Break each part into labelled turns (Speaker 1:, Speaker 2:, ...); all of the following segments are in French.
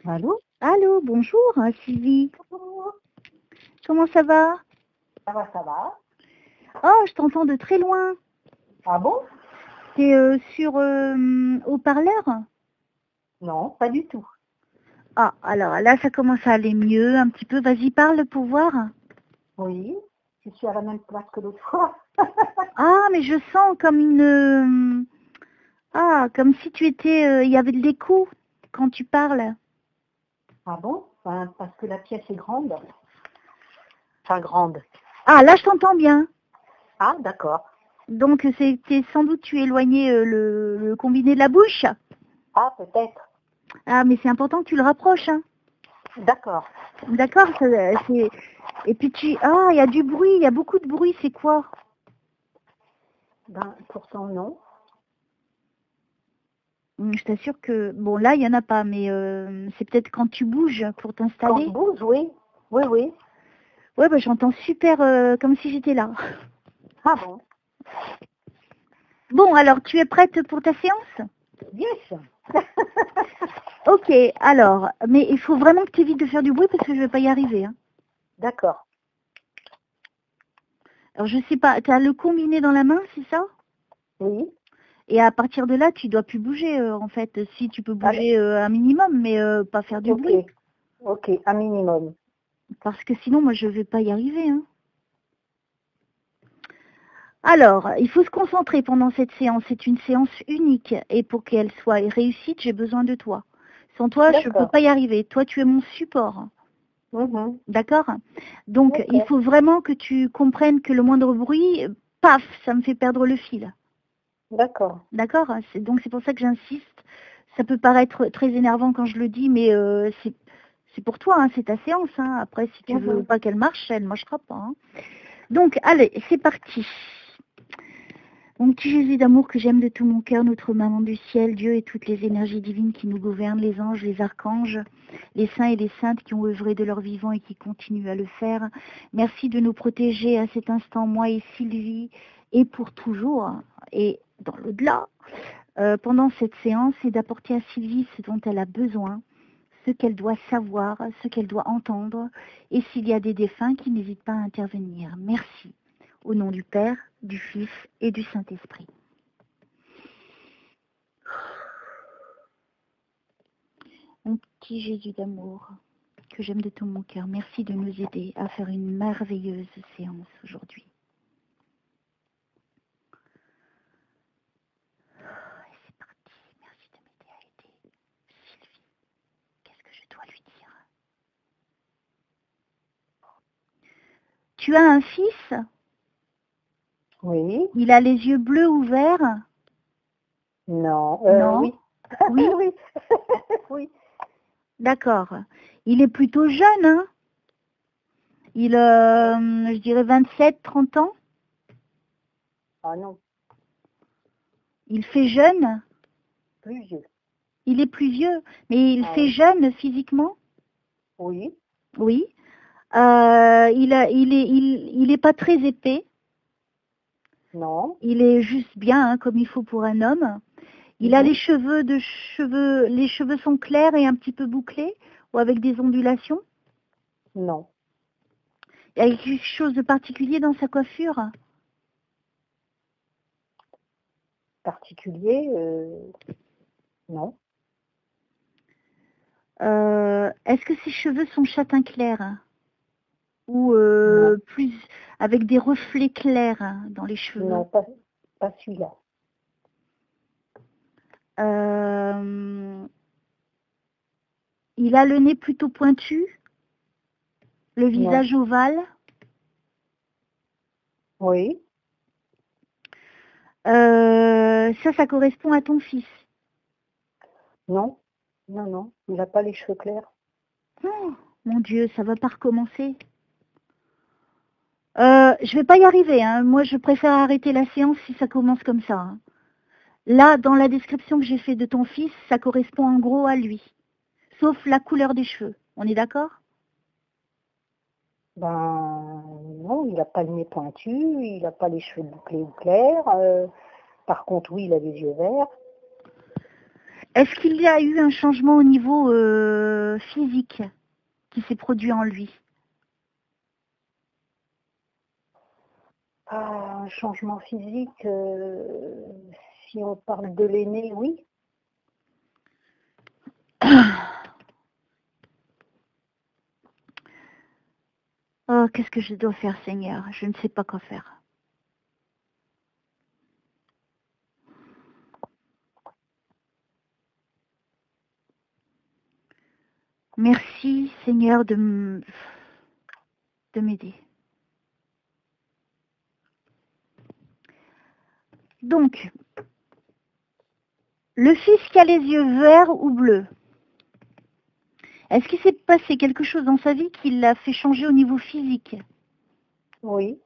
Speaker 1: Allô?
Speaker 2: Allô, bonjour, Sylvie.
Speaker 1: Bonjour.
Speaker 2: Comment ça va?
Speaker 1: Ça va, ça va.
Speaker 2: Oh, je t'entends de très loin.
Speaker 1: Ah bon?
Speaker 2: T'es sur haut-parleur?
Speaker 1: Non, pas du tout.
Speaker 2: Ah, alors là, ça commence à aller mieux un petit peu. Vas-y, parle pour voir.
Speaker 1: Oui, je suis à la même place que l'autre fois.
Speaker 2: Ah, mais je sens comme comme si tu étais... Il y avait de l'écho quand tu parles.
Speaker 1: Ah bon? Ben, parce que la pièce est grande. Enfin, grande.
Speaker 2: Ah, là, je t'entends bien.
Speaker 1: Ah, d'accord.
Speaker 2: Donc, c'était sans doute tu éloigné le combiné de la bouche.
Speaker 1: Ah, peut-être.
Speaker 2: Ah, mais c'est important que tu le rapproches, hein.
Speaker 1: D'accord.
Speaker 2: D'accord, c'est... Et puis Ah, il y a du bruit, il y a beaucoup de bruit, c'est quoi?
Speaker 1: Ben, pourtant, non.
Speaker 2: Je t'assure que... Bon, là, il n'y en a pas, mais c'est peut-être quand tu bouges pour
Speaker 1: Quand je
Speaker 2: t'installer.
Speaker 1: bouge, oui. Oui, oui.
Speaker 2: Ouais, bah, j'entends super comme si j'étais là.
Speaker 1: Ah bon?
Speaker 2: Bon, alors, tu es prête pour ta séance?
Speaker 1: Yes.
Speaker 2: Ok, alors, mais il faut vraiment que tu évites de faire du bruit parce que je vais pas y arriver, hein.
Speaker 1: D'accord.
Speaker 2: Alors, je sais pas, tu as le combiné dans la main, c'est ça?
Speaker 1: Oui.
Speaker 2: Et à partir de là, tu dois plus bouger, en fait. Si, tu peux
Speaker 1: Allez.
Speaker 2: bouger un minimum, mais pas faire du
Speaker 1: Ok.
Speaker 2: bruit.
Speaker 1: Ok, un minimum.
Speaker 2: Parce que sinon, moi, je vais pas y arriver, hein. Alors, il faut se concentrer pendant cette séance. C'est une séance unique. Et pour qu'elle soit réussite, j'ai besoin de toi. Sans toi, je ne peux
Speaker 1: D'accord.
Speaker 2: pas y arriver. Toi, tu es mon support.
Speaker 1: Mhm.
Speaker 2: D'accord? Donc, il
Speaker 1: D'accord.
Speaker 2: faut vraiment que tu comprennes que le moindre bruit, paf, ça me fait perdre le fil.
Speaker 1: D'accord.
Speaker 2: D'accord? Donc, c'est pour ça que j'insiste. Ça peut paraître très énervant quand je le dis, mais c'est pour toi, hein, c'est ta séance, hein. Après, si tu veux
Speaker 1: Mhm.
Speaker 2: pas qu'elle marche, elle ne marchera pas, hein. Donc, allez, c'est parti. Mon petit Jésus d'amour que j'aime de tout mon cœur, notre maman du ciel, Dieu et toutes les énergies divines qui nous gouvernent, les anges, les archanges, les saints et les saintes qui ont œuvré de leur vivant et qui continuent à le faire. Merci de nous protéger à cet instant, moi et Sylvie, et pour toujours, et dans l'au-delà, pendant cette séance, et d'apporter à Sylvie ce dont elle a besoin, ce qu'elle doit savoir, ce qu'elle doit entendre, et s'il y a des défunts qui n'hésitent pas à intervenir. Merci. Au nom du Père, du Fils et du Saint-Esprit. Mon petit Jésus d'amour, que j'aime de tout mon cœur, merci de nous aider à faire une merveilleuse séance aujourd'hui. Et c'est parti, merci de m'aider à aider Sylvie. Qu'est-ce que je dois lui dire? Tu as un fils?
Speaker 1: Oui.
Speaker 2: Il a les yeux bleus ouverts?
Speaker 1: Non.
Speaker 2: Non?
Speaker 1: Oui.
Speaker 2: Oui?
Speaker 1: Oui. Oui.
Speaker 2: D'accord. Il est plutôt jeune, hein? Il, je dirais 27, 30 ans.
Speaker 1: Ah non,
Speaker 2: Il fait jeune.
Speaker 1: plus vieux.
Speaker 2: Il est plus vieux, mais il
Speaker 1: Ah
Speaker 2: fait
Speaker 1: oui.
Speaker 2: jeune physiquement.
Speaker 1: Oui.
Speaker 2: Oui. Il est pas très épais.
Speaker 1: Non.
Speaker 2: Il est juste bien, hein, comme il faut pour un homme. Il a
Speaker 1: Mhm.
Speaker 2: les cheveux sont clairs et un petit peu bouclés ou avec des ondulations.
Speaker 1: Non.
Speaker 2: Il y a quelque chose de particulier dans sa coiffure.
Speaker 1: Particulier, non.
Speaker 2: Est-ce que ses cheveux sont châtain clair ou
Speaker 1: Non.
Speaker 2: plus avec des reflets clairs dans les
Speaker 1: Non,
Speaker 2: cheveux?
Speaker 1: pas celui-là.
Speaker 2: Euh, il a le nez plutôt pointu, le
Speaker 1: Non.
Speaker 2: visage ovale.
Speaker 1: Oui.
Speaker 2: Ça correspond à ton fils.
Speaker 1: Non. Non, non. Il n'a pas les cheveux clairs.
Speaker 2: Oh, mon Dieu, ça va pas recommencer. Je vais pas y arriver, hein. Moi, je préfère arrêter la séance si ça commence comme ça, hein. Là, dans la description que j'ai fait de ton fils, ça correspond en gros à lui. Sauf la couleur des cheveux. On est d'accord?
Speaker 1: Ben non, il n'a pas le nez pointu, il n'a pas les cheveux bouclés ou clairs. Par contre, oui, il a les yeux verts.
Speaker 2: Est-ce qu'il y a eu un changement au niveau physique qui s'est produit en lui?
Speaker 1: Un changement physique, si on parle de l'aîné, oui.
Speaker 2: Oh, qu'est-ce que je dois faire, Seigneur? Je ne sais pas quoi faire. Merci, Seigneur, de m'aider. Donc, le fils qui a les yeux verts ou bleus, est-ce qu'il s'est passé quelque chose dans sa vie qui l'a fait changer au niveau physique?
Speaker 1: Oui.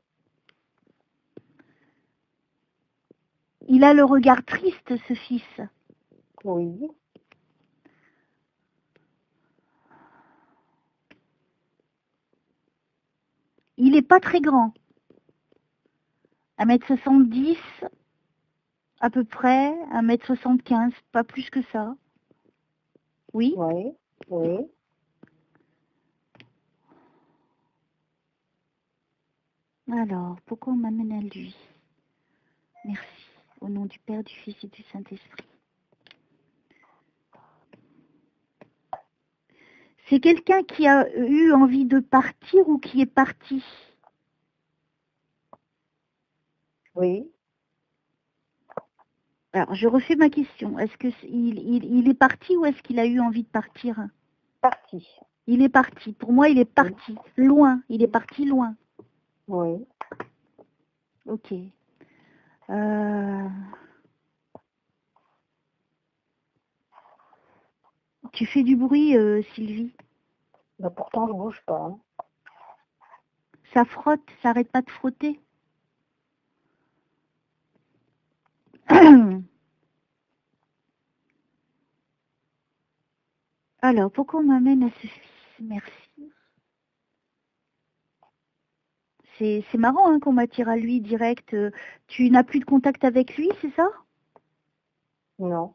Speaker 2: Il a le regard triste, ce fils.
Speaker 1: Oui.
Speaker 2: Il n'est pas très grand. 1,70 m à peu près, 1,75 m, pas plus que ça. Oui?
Speaker 1: Oui. Oui.
Speaker 2: Alors, pourquoi on m'amène à lui? Merci. Au nom du Père, du Fils et du Saint-Esprit. C'est quelqu'un qui a eu envie de partir ou qui est parti?
Speaker 1: Oui.
Speaker 2: Alors, je refais ma question. Est-ce qu'il est parti ou est-ce qu'il a eu envie de partir?
Speaker 1: Parti.
Speaker 2: Il est parti. Pour moi, il est parti. Oui. Loin. Il est parti loin.
Speaker 1: Oui.
Speaker 2: Ok. Tu fais du bruit, Sylvie?
Speaker 1: Ben, pourtant, je bouge pas. Hein.
Speaker 2: Ça frotte, ça n'arrête pas de frotter. Alors, pourquoi on m'amène à ce fils? Merci. C'est marrant hein, qu'on m'attire à lui direct. Tu n'as plus de contact avec lui, c'est ça?
Speaker 1: Non.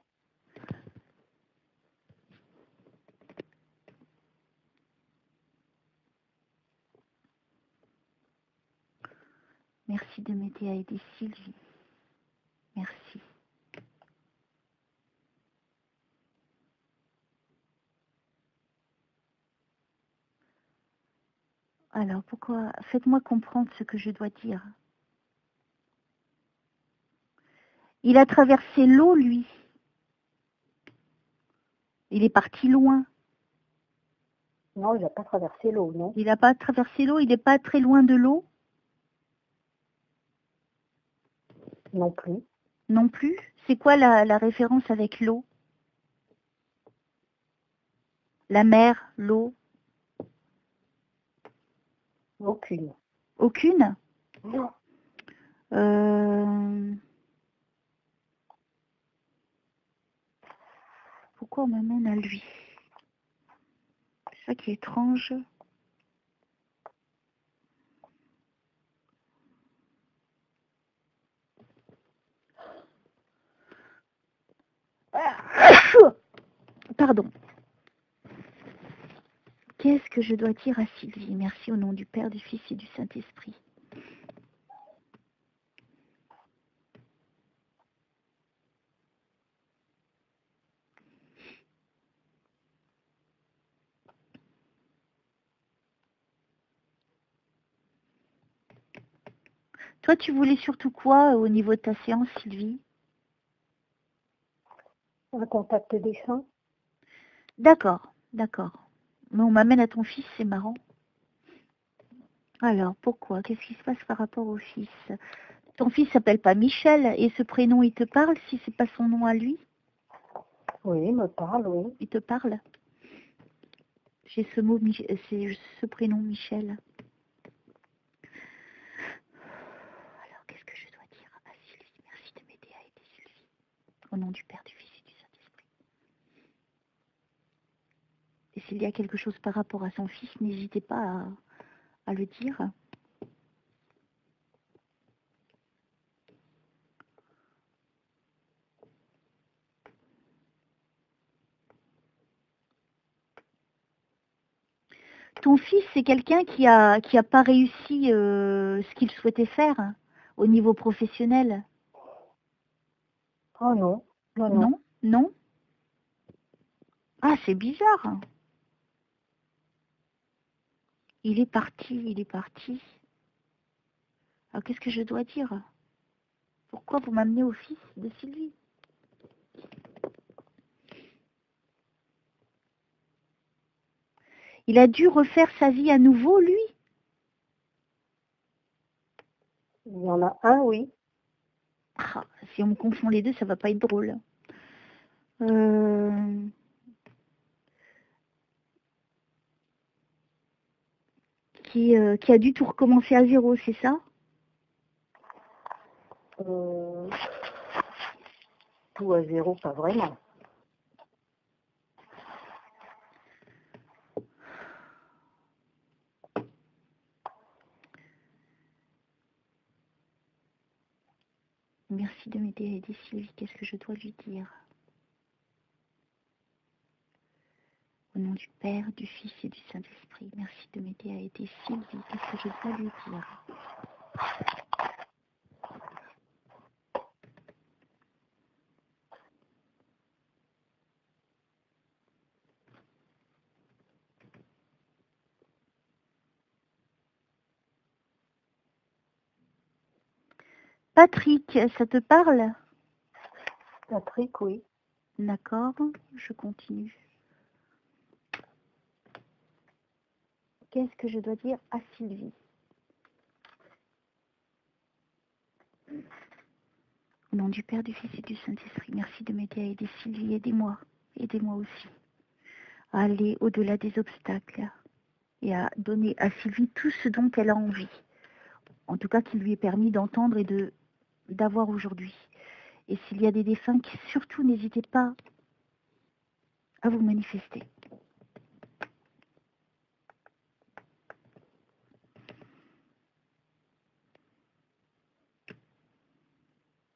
Speaker 2: Merci de m'aider à aider Sylvie. Merci. Alors, pourquoi? Faites-moi comprendre ce que je dois dire. Il a traversé l'eau, lui. Il est parti loin.
Speaker 1: Non, il n'a pas traversé l'eau, non.
Speaker 2: Il n'a pas traversé l'eau, il n'est pas très loin de l'eau?
Speaker 1: Non plus.
Speaker 2: Non plus? C'est quoi la référence avec l'eau? La mer, l'eau?
Speaker 1: Aucune.
Speaker 2: Aucune?
Speaker 1: Non.
Speaker 2: Pourquoi on m'amène à lui? C'est ça qui est étrange. Pardon. Qu'est-ce que je dois dire à Sylvie? Merci au nom du Père, du Fils et du Saint-Esprit. Toi, tu voulais surtout quoi au niveau de ta séance, Sylvie?
Speaker 1: Un contact des seins.
Speaker 2: D'accord, d'accord. Mais on m'amène à ton fils, c'est marrant. Alors, pourquoi? Qu'est-ce qui se passe par rapport au fils? Ton fils s'appelle pas Michel, et ce prénom, il te parle si c'est pas son nom à lui?
Speaker 1: Oui, il me parle, oui.
Speaker 2: Il te parle? J'ai ce mot, c'est ce prénom Michel. Alors, qu'est-ce que je dois dire à Sylvie? Merci de m'aider à aider Sylvie. Au nom du Père, du Fils et du Saint-Esprit. Et s'il y a quelque chose par rapport à son fils, n'hésitez pas à le dire. ton fils, c'est quelqu'un qui a pas réussi ce qu'il souhaitait faire au niveau professionnel?
Speaker 1: Oh non, non, non.
Speaker 2: Non? Non? Ah, c'est bizarre. Il est parti, il est parti. Alors, qu'est-ce que je dois dire? Pourquoi vous m'amenez au fils de Sylvie? Il a dû refaire sa vie à nouveau, lui?
Speaker 1: Il y en a un, oui.
Speaker 2: Ah, si on me confond les deux, ça va pas être drôle. Qui a dû tout recommencer à zéro, c'est ça?
Speaker 1: Tout à zéro, pas vraiment.
Speaker 2: Merci de m'aider à aider Sylvie. Qu'est-ce que je dois lui dire? Au nom du Père, du Fils et du Saint-Esprit, merci de m'aider à aider Sylvie. Qu'est-ce que je dois lui dire? Patrick, ça te parle?
Speaker 1: Patrick, oui.
Speaker 2: D'accord, je continue. Qu'est-ce que je dois dire à Sylvie? Au nom du Père, du Fils et du Saint-Esprit, merci de m'aider à aider Sylvie. Aidez-moi. Aidez-moi aussi à aller au-delà des obstacles et à donner à Sylvie tout ce dont elle a envie. En tout cas, qui lui est permis d'entendre et d'avoir aujourd'hui. Et s'il y a des défunts, surtout n'hésitez pas à vous manifester.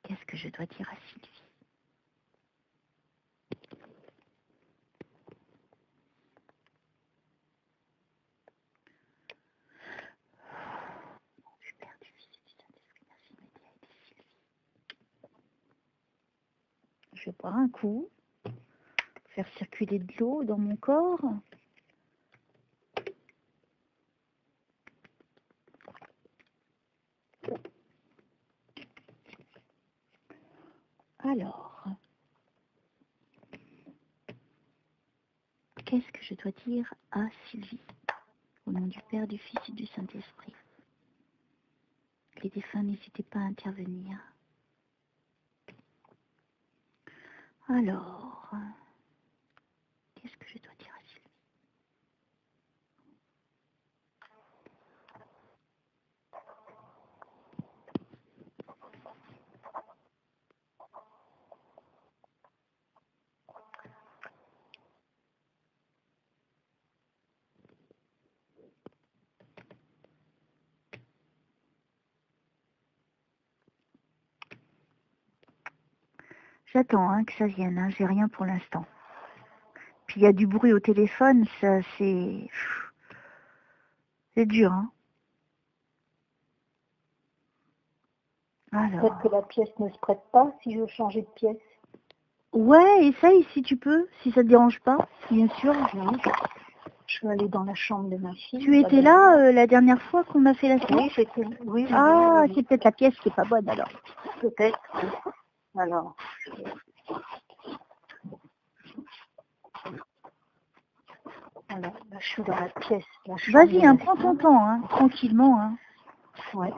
Speaker 2: Qu'est-ce que je dois dire à Sylvie? Du Père, du Fils et du Saint-Esprit, merci de m'aider à aider Sylvie. Je vais boire un coup, faire circuler de l'eau dans mon corps. Alors, qu'est-ce que je dois dire à Sylvie? Au nom du Père, du Fils et du Saint-Esprit. Les défunts, n'hésitez pas à intervenir. Alors, qu'est-ce que je dois dire à Sylvie? J'attends que ça vienne, j'ai rien pour l'instant. Puis il y a du bruit au téléphone, ça c'est dur. Alors.
Speaker 1: Peut-être que la pièce ne se prête pas si je veux changer de pièce.
Speaker 2: Ouais, essaye si tu peux, si ça te dérange pas, bien sûr.
Speaker 1: Je vais aller dans la chambre de ma fille.
Speaker 2: Tu étais là la dernière fois qu'on a fait la séance?
Speaker 1: Oui, j'étais. Oui,
Speaker 2: ah,
Speaker 1: oui.
Speaker 2: C'est peut-être la pièce qui est pas bonne alors.
Speaker 1: Peut-être. Alors. Alors, là, je suis dans la pièce.
Speaker 2: Vas-y, prends ton temps, tranquillement.
Speaker 1: Ouais.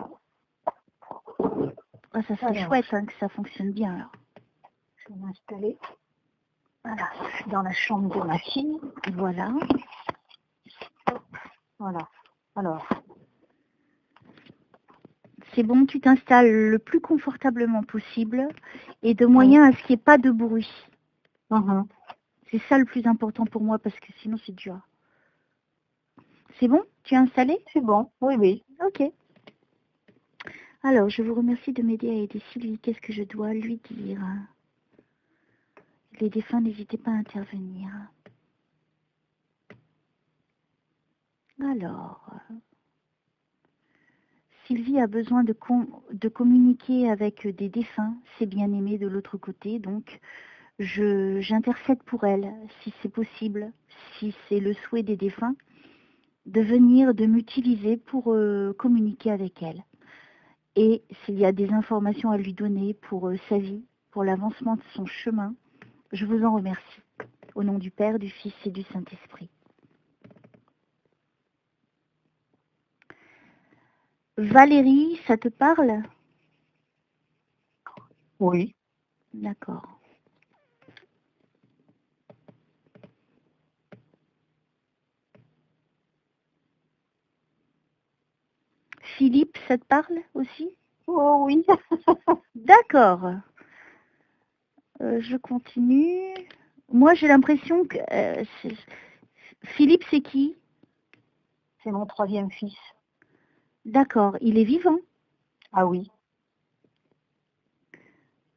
Speaker 2: Ah, ça serait chouette que ça fonctionne bien alors.
Speaker 1: Je vais m'installer. Voilà, je suis dans la chambre de ma fille.
Speaker 2: Voilà.
Speaker 1: Voilà. Alors.
Speaker 2: C'est bon, tu t'installes le plus confortablement possible et de moyen à ce qu'il n'y ait pas de bruit. C'est ça le plus important pour moi parce que sinon c'est dur. C'est bon? Tu es installé?
Speaker 1: C'est bon, oui, oui.
Speaker 2: Ok. Alors, je vous remercie de m'aider à aider Sylvie. Qu'est-ce que je dois lui dire? Les défunts, n'hésitez pas à intervenir. Alors, Sylvie a besoin de communiquer avec des défunts, ses bien-aimés de l'autre côté, donc j'intercède pour elle, si c'est possible, si c'est le souhait des défunts, de m'utiliser pour communiquer avec elle. Et s'il y a des informations à lui donner pour sa vie, pour l'avancement de son chemin, je vous en remercie. Au nom du Père, du Fils et du Saint-Esprit. Valérie, ça te parle?
Speaker 1: Oui.
Speaker 2: D'accord. Philippe, ça te parle aussi?
Speaker 1: Oh oui.
Speaker 2: D'accord. Je continue. Moi, j'ai l'impression que... Philippe, c'est qui?
Speaker 1: C'est mon 3e fils.
Speaker 2: D'accord. Il est vivant?
Speaker 1: Ah oui.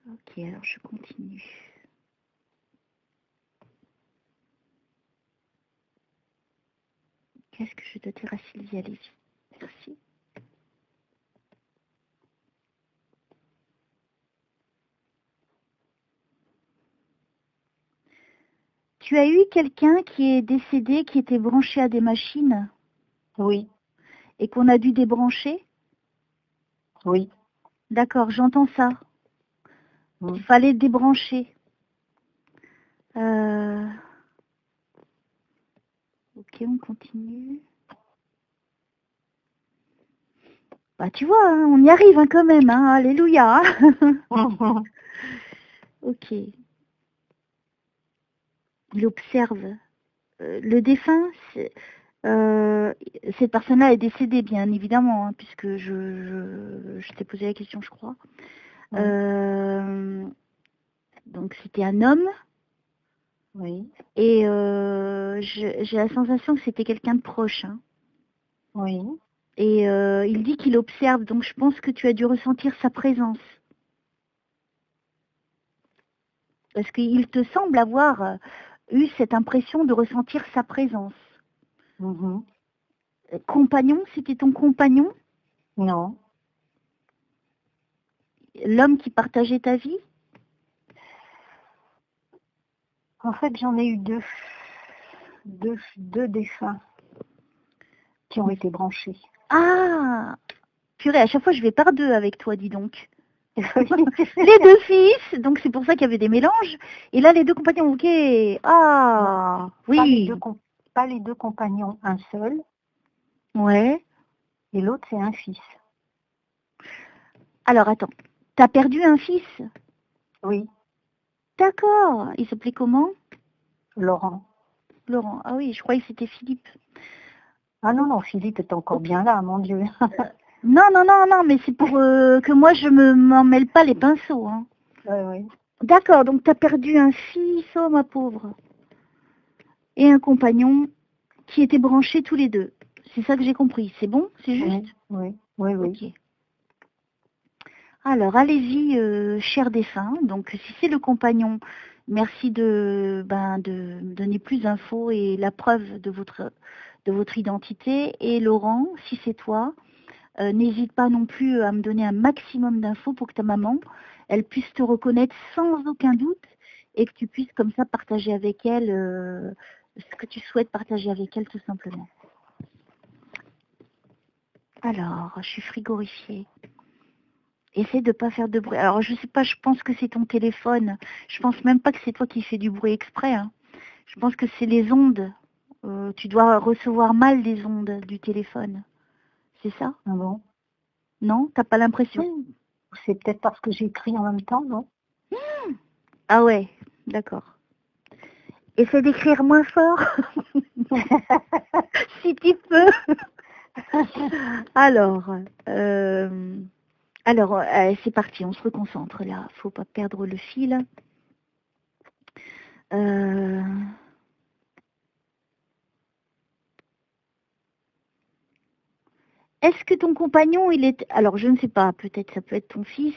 Speaker 2: Ok, alors je continue. Qu'est-ce que je dois dire à Sylvie? Allez-y. Merci. Tu as eu quelqu'un qui est décédé, qui était branché à des machines?
Speaker 1: Oui.
Speaker 2: Et qu'on a dû débrancher?
Speaker 1: Oui.
Speaker 2: D'accord, j'entends ça. Il fallait débrancher. Ok, on continue. Bah tu vois, hein, on y arrive hein, quand même, hein, alléluia. Ok. Il observe. Le défunt, cette personne-là est décédée, bien évidemment, hein, puisque je t'ai posé la question, je crois. Donc c'était un homme.
Speaker 1: Oui.
Speaker 2: Et j'ai la sensation que c'était quelqu'un de proche. Hein.
Speaker 1: Oui.
Speaker 2: Et il dit qu'il observe, donc je pense que tu as dû ressentir sa présence. Parce qu'il te semble avoir eu cette impression de ressentir sa présence. Compagnon, c'était ton compagnon?
Speaker 1: Non.
Speaker 2: L'homme qui partageait ta vie?
Speaker 1: En fait, j'en ai eu deux défunts qui ont été branchés.
Speaker 2: Ah! Purée, à chaque fois je vais par deux avec toi, dis donc. Les deux fils, donc c'est pour ça qu'il y avait des mélanges. Et là, les deux compagnons, ok. Ah, non, oui.
Speaker 1: Pas les deux compagnons, un seul.
Speaker 2: Ouais.
Speaker 1: Et l'autre, c'est un fils.
Speaker 2: Alors, attends. T'as perdu un fils?
Speaker 1: Oui.
Speaker 2: D'accord. Il s'appelait comment?
Speaker 1: Laurent.
Speaker 2: Laurent. Ah oui, je croyais que c'était Philippe.
Speaker 1: Ah non, non, Philippe est encore bien là, mon Dieu.
Speaker 2: Non, mais c'est pour que moi, je m'en mêle pas les pinceaux. Hein.
Speaker 1: Oui.
Speaker 2: D'accord, donc tu as perdu un fils, oh ma pauvre. Et un compagnon qui étaient branchés tous les deux. C'est ça que j'ai compris. C'est bon? C'est juste?
Speaker 1: Oui.
Speaker 2: Ok. Alors, allez-y, cher défunt. Donc, si c'est le compagnon, merci de donner plus d'infos et la preuve de votre identité. Et Laurent, si c'est toi, n'hésite pas non plus à me donner un maximum d'infos pour que ta maman, elle puisse te reconnaître sans aucun doute et que tu puisses comme ça partager avec elle ce que tu souhaites partager avec elle tout simplement. Alors, je suis frigorifiée. Essaie de ne pas faire de bruit. Alors, je sais pas, je pense que c'est ton téléphone. Je pense même pas que c'est toi qui fais du bruit exprès. Hein. Je pense que c'est les ondes. Tu dois recevoir mal les ondes du téléphone. C'est ça?
Speaker 1: Ah bon?
Speaker 2: Non? T'as pas l'impression?
Speaker 1: C'est peut-être parce que j'écris en même temps, non?
Speaker 2: Ah ouais, d'accord. Essaie d'écrire moins fort. Si tu peux. Alors, c'est parti, on se reconcentre là. Faut pas perdre le fil. Est-ce que ton compagnon, il est... Alors, je ne sais pas, peut-être ça peut être ton fils.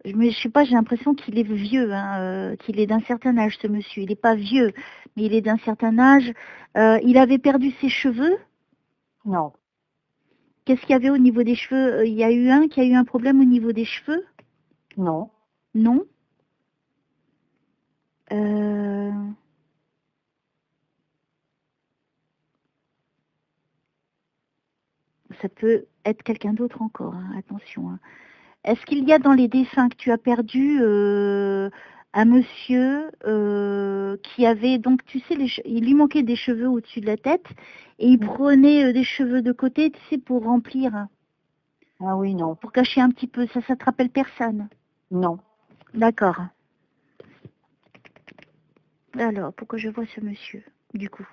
Speaker 2: Mais je sais pas, j'ai l'impression qu'il est vieux, hein, qu'il est d'un certain âge, ce monsieur. Il n'est pas vieux, mais il est d'un certain âge. Il avait perdu ses cheveux.
Speaker 1: Non.
Speaker 2: Qu'est-ce qu'il y avait au niveau des cheveux? Il y a eu un qui a eu un problème au niveau des cheveux?
Speaker 1: Non.
Speaker 2: Non. Ça peut être quelqu'un d'autre encore, hein, attention. Hein. Est-ce qu'il y a dans les dessins que tu as perdu un monsieur qui avait, donc tu sais, il lui manquait des cheveux au-dessus de la tête et il prenait des cheveux de côté, tu sais, pour remplir, hein,
Speaker 1: Ah oui, non.
Speaker 2: pour cacher un petit peu. Ça te rappelle personne?
Speaker 1: Non.
Speaker 2: D'accord. Alors, pourquoi je vois ce monsieur, du coup?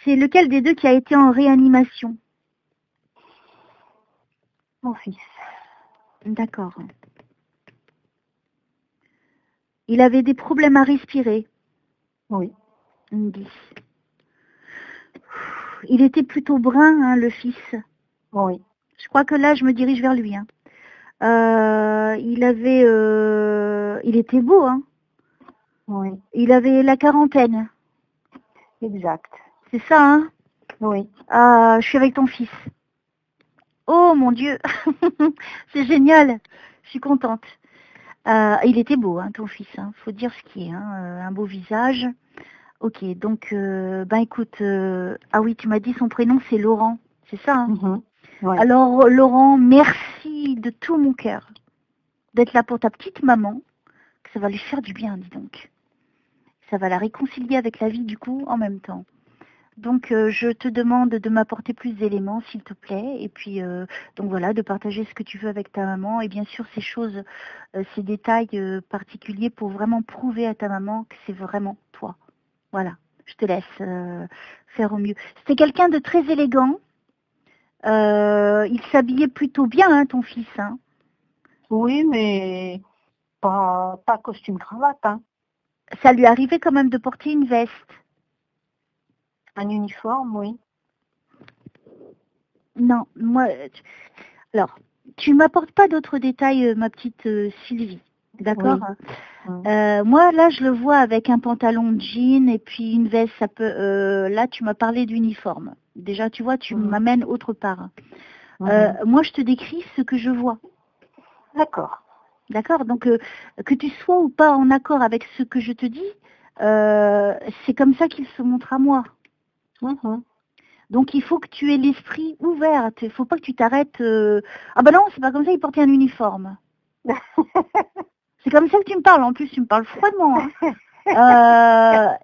Speaker 2: C'est lequel des deux qui a été en réanimation?
Speaker 1: Mon fils.
Speaker 2: D'accord. Il avait des problèmes à respirer.
Speaker 1: Oui.
Speaker 2: Il me dit. Il était plutôt brun, hein, le fils.
Speaker 1: Oui.
Speaker 2: Je crois que là, je me dirige vers lui. Hein. Il était beau, hein.
Speaker 1: Oui.
Speaker 2: Il avait la quarantaine.
Speaker 1: Exact.
Speaker 2: C'est ça, hein?
Speaker 1: Oui.
Speaker 2: Je suis avec ton fils. Oh mon Dieu, c'est génial. Je suis contente. Il était beau, hein, ton fils. Hein. Faut dire ce qui est, hein. Un beau visage. Ok, donc, écoute, ah oui, tu m'as dit son prénom, c'est Laurent. C'est ça, hein?
Speaker 1: Oui.
Speaker 2: Alors, Laurent, merci de tout mon cœur d'être là pour ta petite maman. Ça va lui faire du bien, dis donc. Ça va la réconcilier avec la vie, du coup, en même temps. Donc, je te demande de m'apporter plus d'éléments, s'il te plaît. Et puis, donc voilà, de partager ce que tu veux avec ta maman. Et bien sûr, ces choses, ces détails particuliers pour vraiment prouver à ta maman que c'est vraiment toi. Voilà, je te laisse faire au mieux. C'était quelqu'un de très élégant. Il s'habillait plutôt bien, hein, ton fils. Hein.
Speaker 1: Oui, mais pas costume-cravate, hein.
Speaker 2: Ça lui arrivait quand même de porter une veste.
Speaker 1: Un uniforme, oui.
Speaker 2: Non, moi... Alors, tu m'apportes pas d'autres détails, ma petite Sylvie. D'accord?
Speaker 1: Oui.
Speaker 2: Moi, là, je le vois avec un pantalon de jean et puis une veste. Ça peut. Là, tu m'as parlé d'uniforme. Déjà, tu vois, tu m'amènes autre part. Moi, je te décris ce que je vois.
Speaker 1: D'accord.
Speaker 2: D'accord? Donc, que tu sois ou pas en accord avec ce que je te dis, c'est comme ça qu'il se montre à moi. Donc, il faut que tu aies l'esprit ouvert. Il ne faut pas que tu t'arrêtes. Ah ben non, c'est pas comme ça, il portait un uniforme. C'est comme ça que tu me parles. En plus, tu me parles froidement. Hein.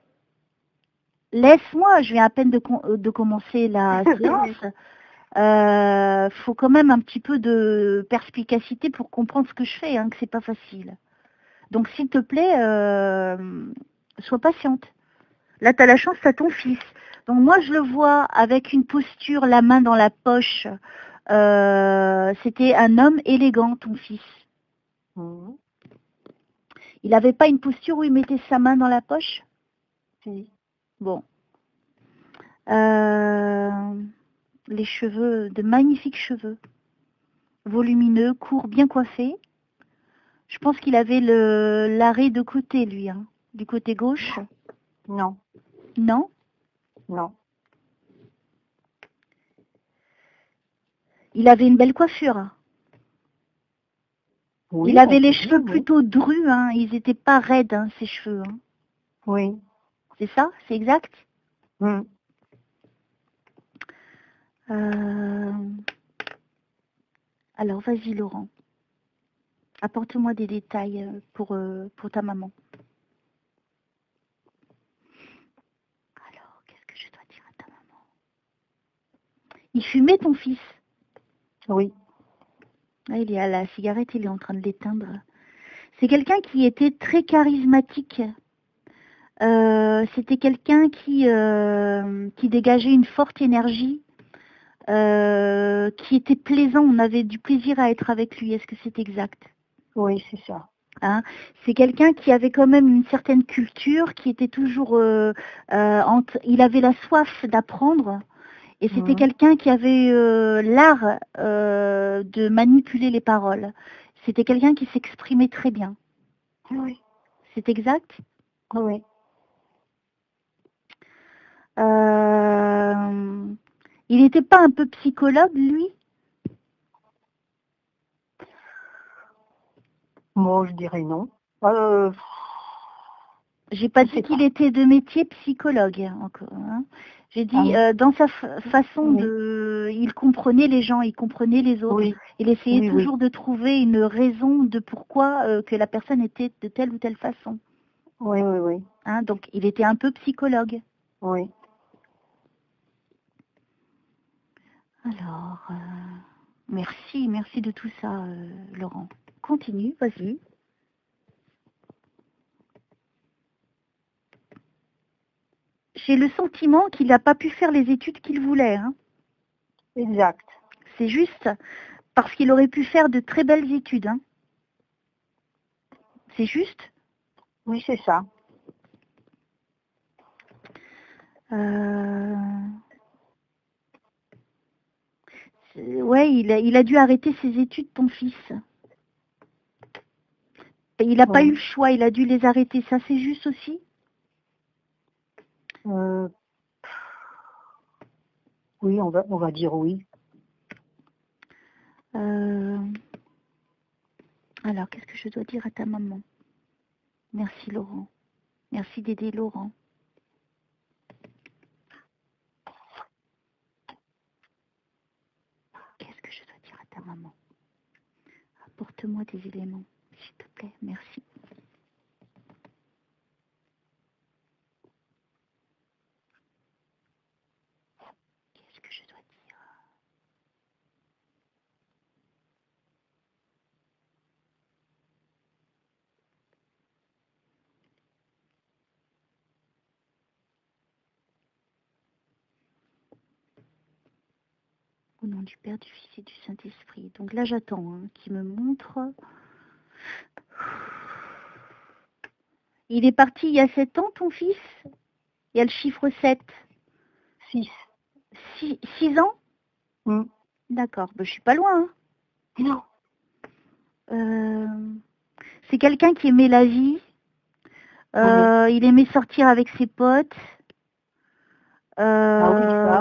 Speaker 2: Laisse-moi, je viens à peine de commencer la séance. Faut quand même un petit peu de perspicacité pour comprendre ce que je fais, hein, que c'est pas facile. Donc, s'il te plaît, sois patiente. Là, tu as la chance, tu as ton fils. Donc, moi, je le vois avec une posture, la main dans la poche. C'était un homme élégant, ton fils. Il n'avait pas une posture où il mettait sa main dans la poche?
Speaker 1: Si.
Speaker 2: Bon. Les cheveux, de magnifiques cheveux. Volumineux, courts, bien coiffés. Je pense qu'il avait l'arrêt de côté, lui, hein, du côté gauche.
Speaker 1: Non.
Speaker 2: Non?
Speaker 1: Non.
Speaker 2: Il avait une belle coiffure.
Speaker 1: Oui,
Speaker 2: il avait les cheveux plutôt drus, hein. Ils n'étaient pas raides, hein, ses cheveux. Hein.
Speaker 1: Oui.
Speaker 2: C'est ça? C'est exact? Alors, vas-y, Laurent. Apporte-moi des détails pour ta maman. Alors, qu'est-ce que je dois dire à ta maman? Il fumait, ton fils?
Speaker 1: Oui.
Speaker 2: Ah, il est à la cigarette, il est en train de l'éteindre. C'est quelqu'un qui était très charismatique. C'était quelqu'un qui dégageait une forte énergie, qui était plaisant. On avait du plaisir à être avec lui. Est-ce que c'est exact?
Speaker 1: Oui, c'est ça.
Speaker 2: Hein, c'est quelqu'un qui avait quand même une certaine culture, qui était toujours... il avait la soif d'apprendre. Et c'était quelqu'un qui avait l'art de manipuler les paroles. C'était quelqu'un qui s'exprimait très bien.
Speaker 1: Oui.
Speaker 2: C'est exact?
Speaker 1: Oui.
Speaker 2: Il n'était pas un peu psychologue, lui?
Speaker 1: Moi, je dirais non.
Speaker 2: J'ai pas dit qu'il était de métier psychologue, encore. Hein. J'ai dit, dans sa façon de... Il comprenait les gens, il comprenait les autres.
Speaker 1: Oui.
Speaker 2: Il essayait toujours de trouver une raison de pourquoi que la personne était de telle ou telle façon.
Speaker 1: Oui, oui, oui.
Speaker 2: Hein, donc, il était un peu psychologue.
Speaker 1: Oui.
Speaker 2: Alors, merci de tout ça, Laurent. Continue, vas-y. J'ai le sentiment qu'il n'a pas pu faire les études qu'il voulait. Hein.
Speaker 1: Exact.
Speaker 2: C'est juste parce qu'il aurait pu faire de très belles études. Hein. C'est juste?
Speaker 1: Oui, c'est ça.
Speaker 2: Ouais, il a dû arrêter ses études, ton fils. Il n'a pas eu le choix, il a dû les arrêter. Ça, c'est juste aussi?
Speaker 1: Oui, on va dire oui.
Speaker 2: Alors, qu'est-ce que je dois dire à ta maman? Merci, Laurent. Merci d'aider Laurent. Qu'est-ce que je dois dire à ta maman? Apporte-moi des éléments, s'il te plaît. Merci. Qu'est-ce que je dois dire? Au nom du Père, du Fils et du Saint-Esprit. Donc là, j'attends qu'il me montre. Il est parti il y a 7 ans, ton fils? Il y a le chiffre 7.
Speaker 1: 6.
Speaker 2: 6 ans? D'accord. Ben, je suis pas loin.
Speaker 1: Non.
Speaker 2: C'est quelqu'un qui aimait la vie. Il aimait sortir avec ses potes. Moi,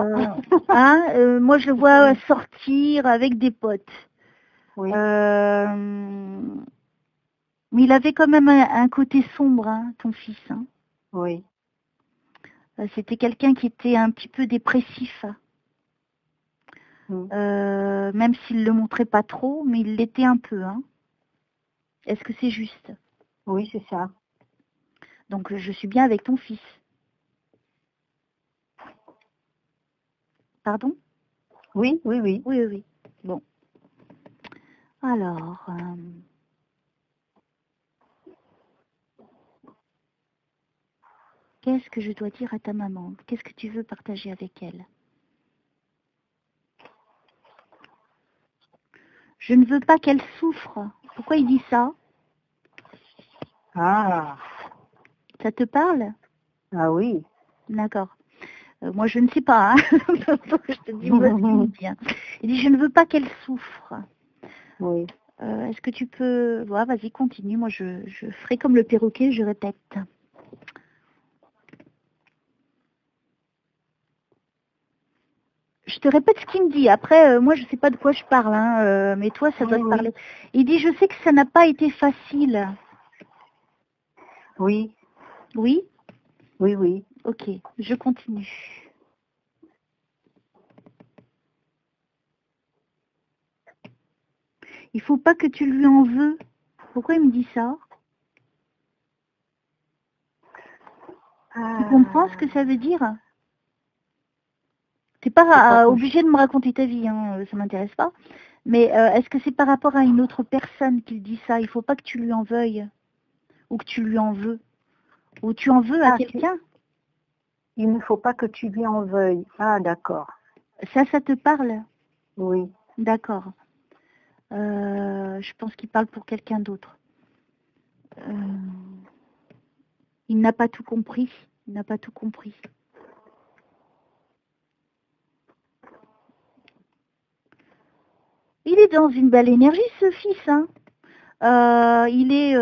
Speaker 2: je le vois sortir avec des potes.
Speaker 1: Oui.
Speaker 2: Mais il avait quand même un côté sombre, hein, ton fils. Hein.
Speaker 1: Oui.
Speaker 2: C'était quelqu'un qui était un petit peu dépressif. Même s'il ne le montrait pas trop, mais il l'était un peu. Hein. Est-ce que c'est juste?
Speaker 1: Oui, c'est ça.
Speaker 2: Donc, je suis bien avec ton fils. Pardon?
Speaker 1: Oui, oui, oui.
Speaker 2: Oui, oui. Bon. Alors... qu'est-ce que je dois dire à ta maman? Qu'est-ce que tu veux partager avec elle? Je ne veux pas qu'elle souffre. Pourquoi il dit ça?
Speaker 1: Ah.
Speaker 2: Ça te parle?
Speaker 1: Ah oui.
Speaker 2: D'accord. Moi, je ne sais pas. Hein. Je te dis, moi, ce qu'il me dit. Hein. Il dit, je ne veux pas qu'elle souffre.
Speaker 1: Oui.
Speaker 2: Est-ce que tu peux... Ouais, vas-y, continue. Moi, je ferai comme le perroquet, je répète. Je te répète ce qu'il me dit. Après, moi, je ne sais pas de quoi je parle. Hein, mais toi, ça doit te parler. Il dit, je sais que ça n'a pas été facile.
Speaker 1: Oui.
Speaker 2: Oui?
Speaker 1: Oui, oui.
Speaker 2: Ok, je continue. Il faut pas que tu lui en veux. Pourquoi il me dit ça? Tu comprends ce que ça veut dire? T'es pas obligé de me raconter ta vie, hein, ça m'intéresse pas. Mais est-ce que c'est par rapport à une autre personne qu'il dit ça? Il faut pas que tu lui en veuilles. Ou que tu lui en veux. Ou tu en veux à quelqu'un?
Speaker 1: Il ne faut pas que tu lui en veuilles. Ah, d'accord.
Speaker 2: Ça te parle?
Speaker 1: Oui.
Speaker 2: D'accord. Je pense qu'il parle pour quelqu'un d'autre. Il n'a pas tout compris. Il n'a pas tout compris. Il est dans une belle énergie, ce fils. Hein. Il est...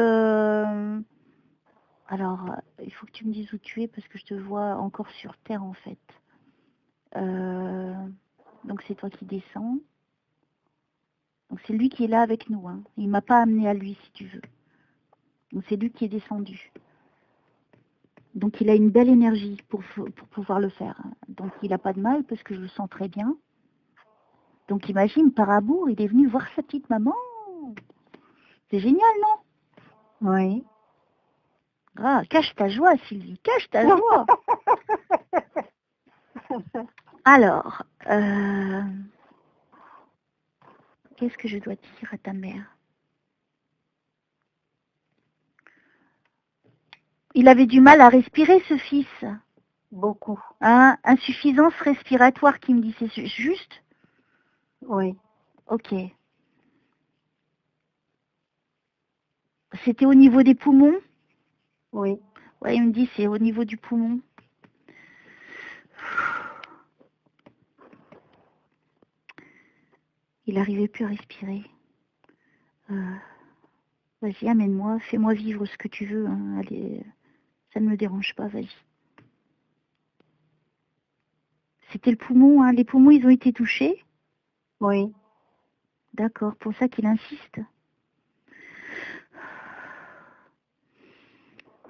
Speaker 2: Alors, il faut que tu me dises où tu es parce que je te vois encore sur Terre en fait. Donc c'est toi qui descends. Donc c'est lui qui est là avec nous. Hein. Il m'a pas amené à lui si tu veux. Donc c'est lui qui est descendu. Donc il a une belle énergie pour pouvoir le faire. Donc il n'a pas de mal parce que je le sens très bien. Donc imagine, par amour, il est venu voir sa petite maman. C'est génial, non?
Speaker 1: Oui.
Speaker 2: Ah, cache ta joie, Sylvie, cache ta joie. Alors, qu'est-ce que je dois dire à ta mère? Il avait du mal à respirer, ce fils.
Speaker 1: Beaucoup.
Speaker 2: Hein? Insuffisance respiratoire qui me dit, c'est juste?
Speaker 1: Oui.
Speaker 2: Ok. C'était au niveau des poumons?
Speaker 1: Oui.
Speaker 2: Ouais, il me dit c'est au niveau du poumon. Il n'arrivait plus à respirer. Vas-y, amène-moi, fais-moi vivre ce que tu veux. Hein. Allez, ça ne me dérange pas, vas-y. C'était le poumon, hein. Les poumons, ils ont été touchés?
Speaker 1: Oui.
Speaker 2: D'accord, pour ça qu'il insiste.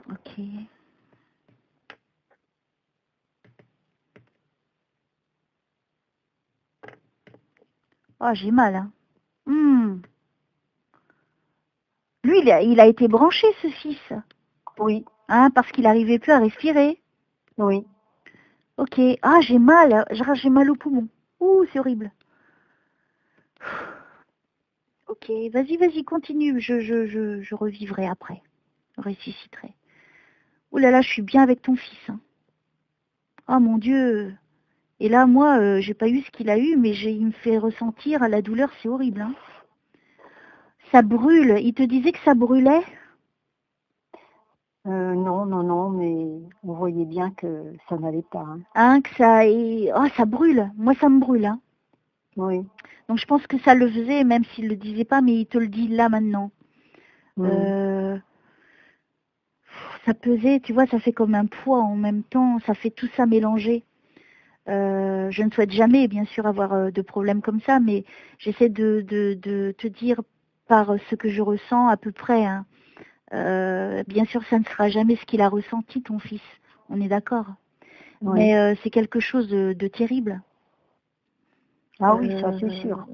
Speaker 2: Ok. Oh, j'ai mal, hein. Lui, il a été branché, ce fils.
Speaker 1: Oui.
Speaker 2: Hein, parce qu'il n'arrivait plus à respirer.
Speaker 1: Oui.
Speaker 2: Ok. Ah, j'ai mal. J'ai mal au poumon. Ouh, c'est horrible. Ok, vas-y, continue. Je revivrai après. Je ressusciterai. Ouh là là, je suis bien avec ton fils. Hein. Oh mon Dieu. Et là, moi, j'ai pas eu ce qu'il a eu, mais il me fait ressentir la douleur, c'est horrible. Hein. Ça brûle. Il te disait que ça brûlait?
Speaker 1: Non, mais on voyait bien que ça n'allait pas. Hein.
Speaker 2: Hein, que ça... Oh, ça brûle. Moi, ça me brûle. Hein.
Speaker 1: Oui.
Speaker 2: Donc, je pense que ça le faisait, même s'il le disait pas, mais il te le dit là, maintenant. Ça pesait, tu vois, ça fait comme un poids en même temps. Ça fait tout ça mélanger. Je ne souhaite jamais, bien sûr, avoir de problèmes comme ça, mais j'essaie de te dire par ce que je ressens à peu près. Hein. Bien sûr, ça ne sera jamais ce qu'il a ressenti, ton fils. On est d'accord.
Speaker 1: Oui.
Speaker 2: Mais c'est quelque chose de terrible.
Speaker 1: Ah oui, ça c'est sûr.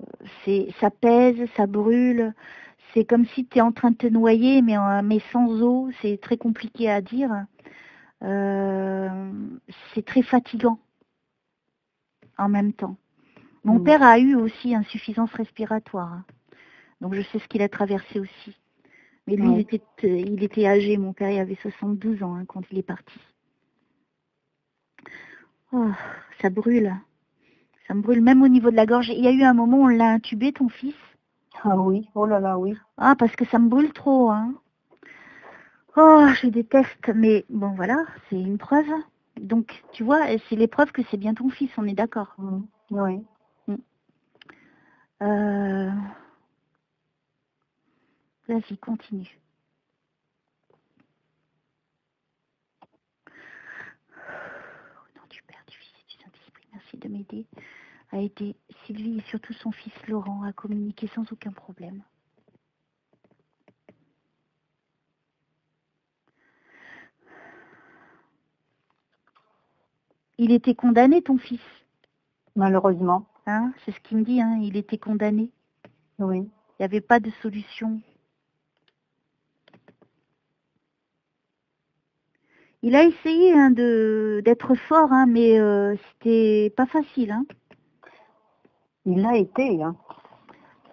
Speaker 2: Ça pèse, ça brûle. C'est comme si tu es en train de te noyer, mais sans eau. C'est très compliqué à dire. C'est très fatigant en même temps. Mon père a eu aussi insuffisance respiratoire. Hein. Donc je sais ce qu'il a traversé aussi. Mais lui, il était âgé. Mon père, il avait 72 ans hein, quand il est parti. Oh, ça brûle. Ça me brûle même au niveau de la gorge. Il y a eu un moment où on l'a intubé, ton fils.
Speaker 1: Ah oui, oh là là, oui.
Speaker 2: Ah, parce que ça me brûle trop. Hein. Oh, je déteste. Mais bon, voilà, c'est une preuve. Donc, tu vois, c'est l'épreuve que c'est bien ton fils, on est d'accord.
Speaker 1: Oui.
Speaker 2: Vas-y, continue. Au nom du Père, du Fils et du Saint-Esprit, merci de m'aider à aider Sylvie et surtout son fils Laurent à communiquer sans aucun problème. Il était condamné, ton fils.
Speaker 1: Malheureusement.
Speaker 2: Hein, c'est ce qu'il me dit, hein, il était condamné.
Speaker 1: Oui.
Speaker 2: Il n'y avait pas de solution. Il a essayé hein, d'être fort, hein, mais c'était pas facile. Hein.
Speaker 1: Il l'a été. Hein.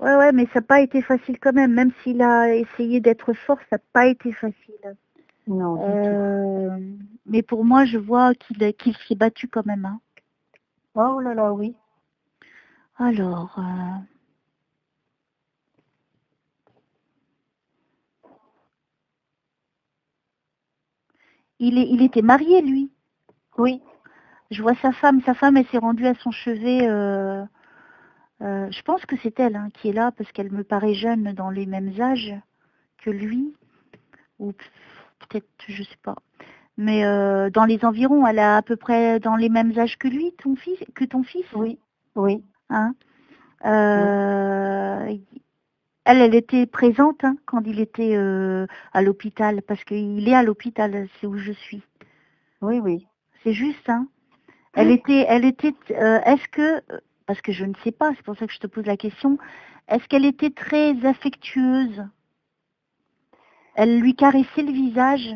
Speaker 2: Ouais, mais ça n'a pas été facile quand même. Même s'il a essayé d'être fort, ça n'a pas été facile.
Speaker 1: Non, du tout.
Speaker 2: Mais pour moi, je vois qu'il s'est battu quand même. Hein.
Speaker 1: Oh là là, oui.
Speaker 2: Alors, il était marié, lui.
Speaker 1: Oui.
Speaker 2: Je vois sa femme. Sa femme, elle s'est rendue à son chevet. Je pense que c'est elle hein, qui est là parce qu'elle me paraît jeune dans les mêmes âges que lui. Ou peut-être, je sais pas. Mais dans les environs, elle a à peu près dans les mêmes âges que lui, ton fils.
Speaker 1: Oui, oui.
Speaker 2: Hein elle était présente hein, quand il était à l'hôpital, parce qu'il est à l'hôpital, c'est où je suis.
Speaker 1: Oui, oui.
Speaker 2: C'est juste, hein. Elle était, est-ce que, parce que je ne sais pas, c'est pour ça que je te pose la question, est-ce qu'elle était très affectueuse? Elle lui caressait le visage?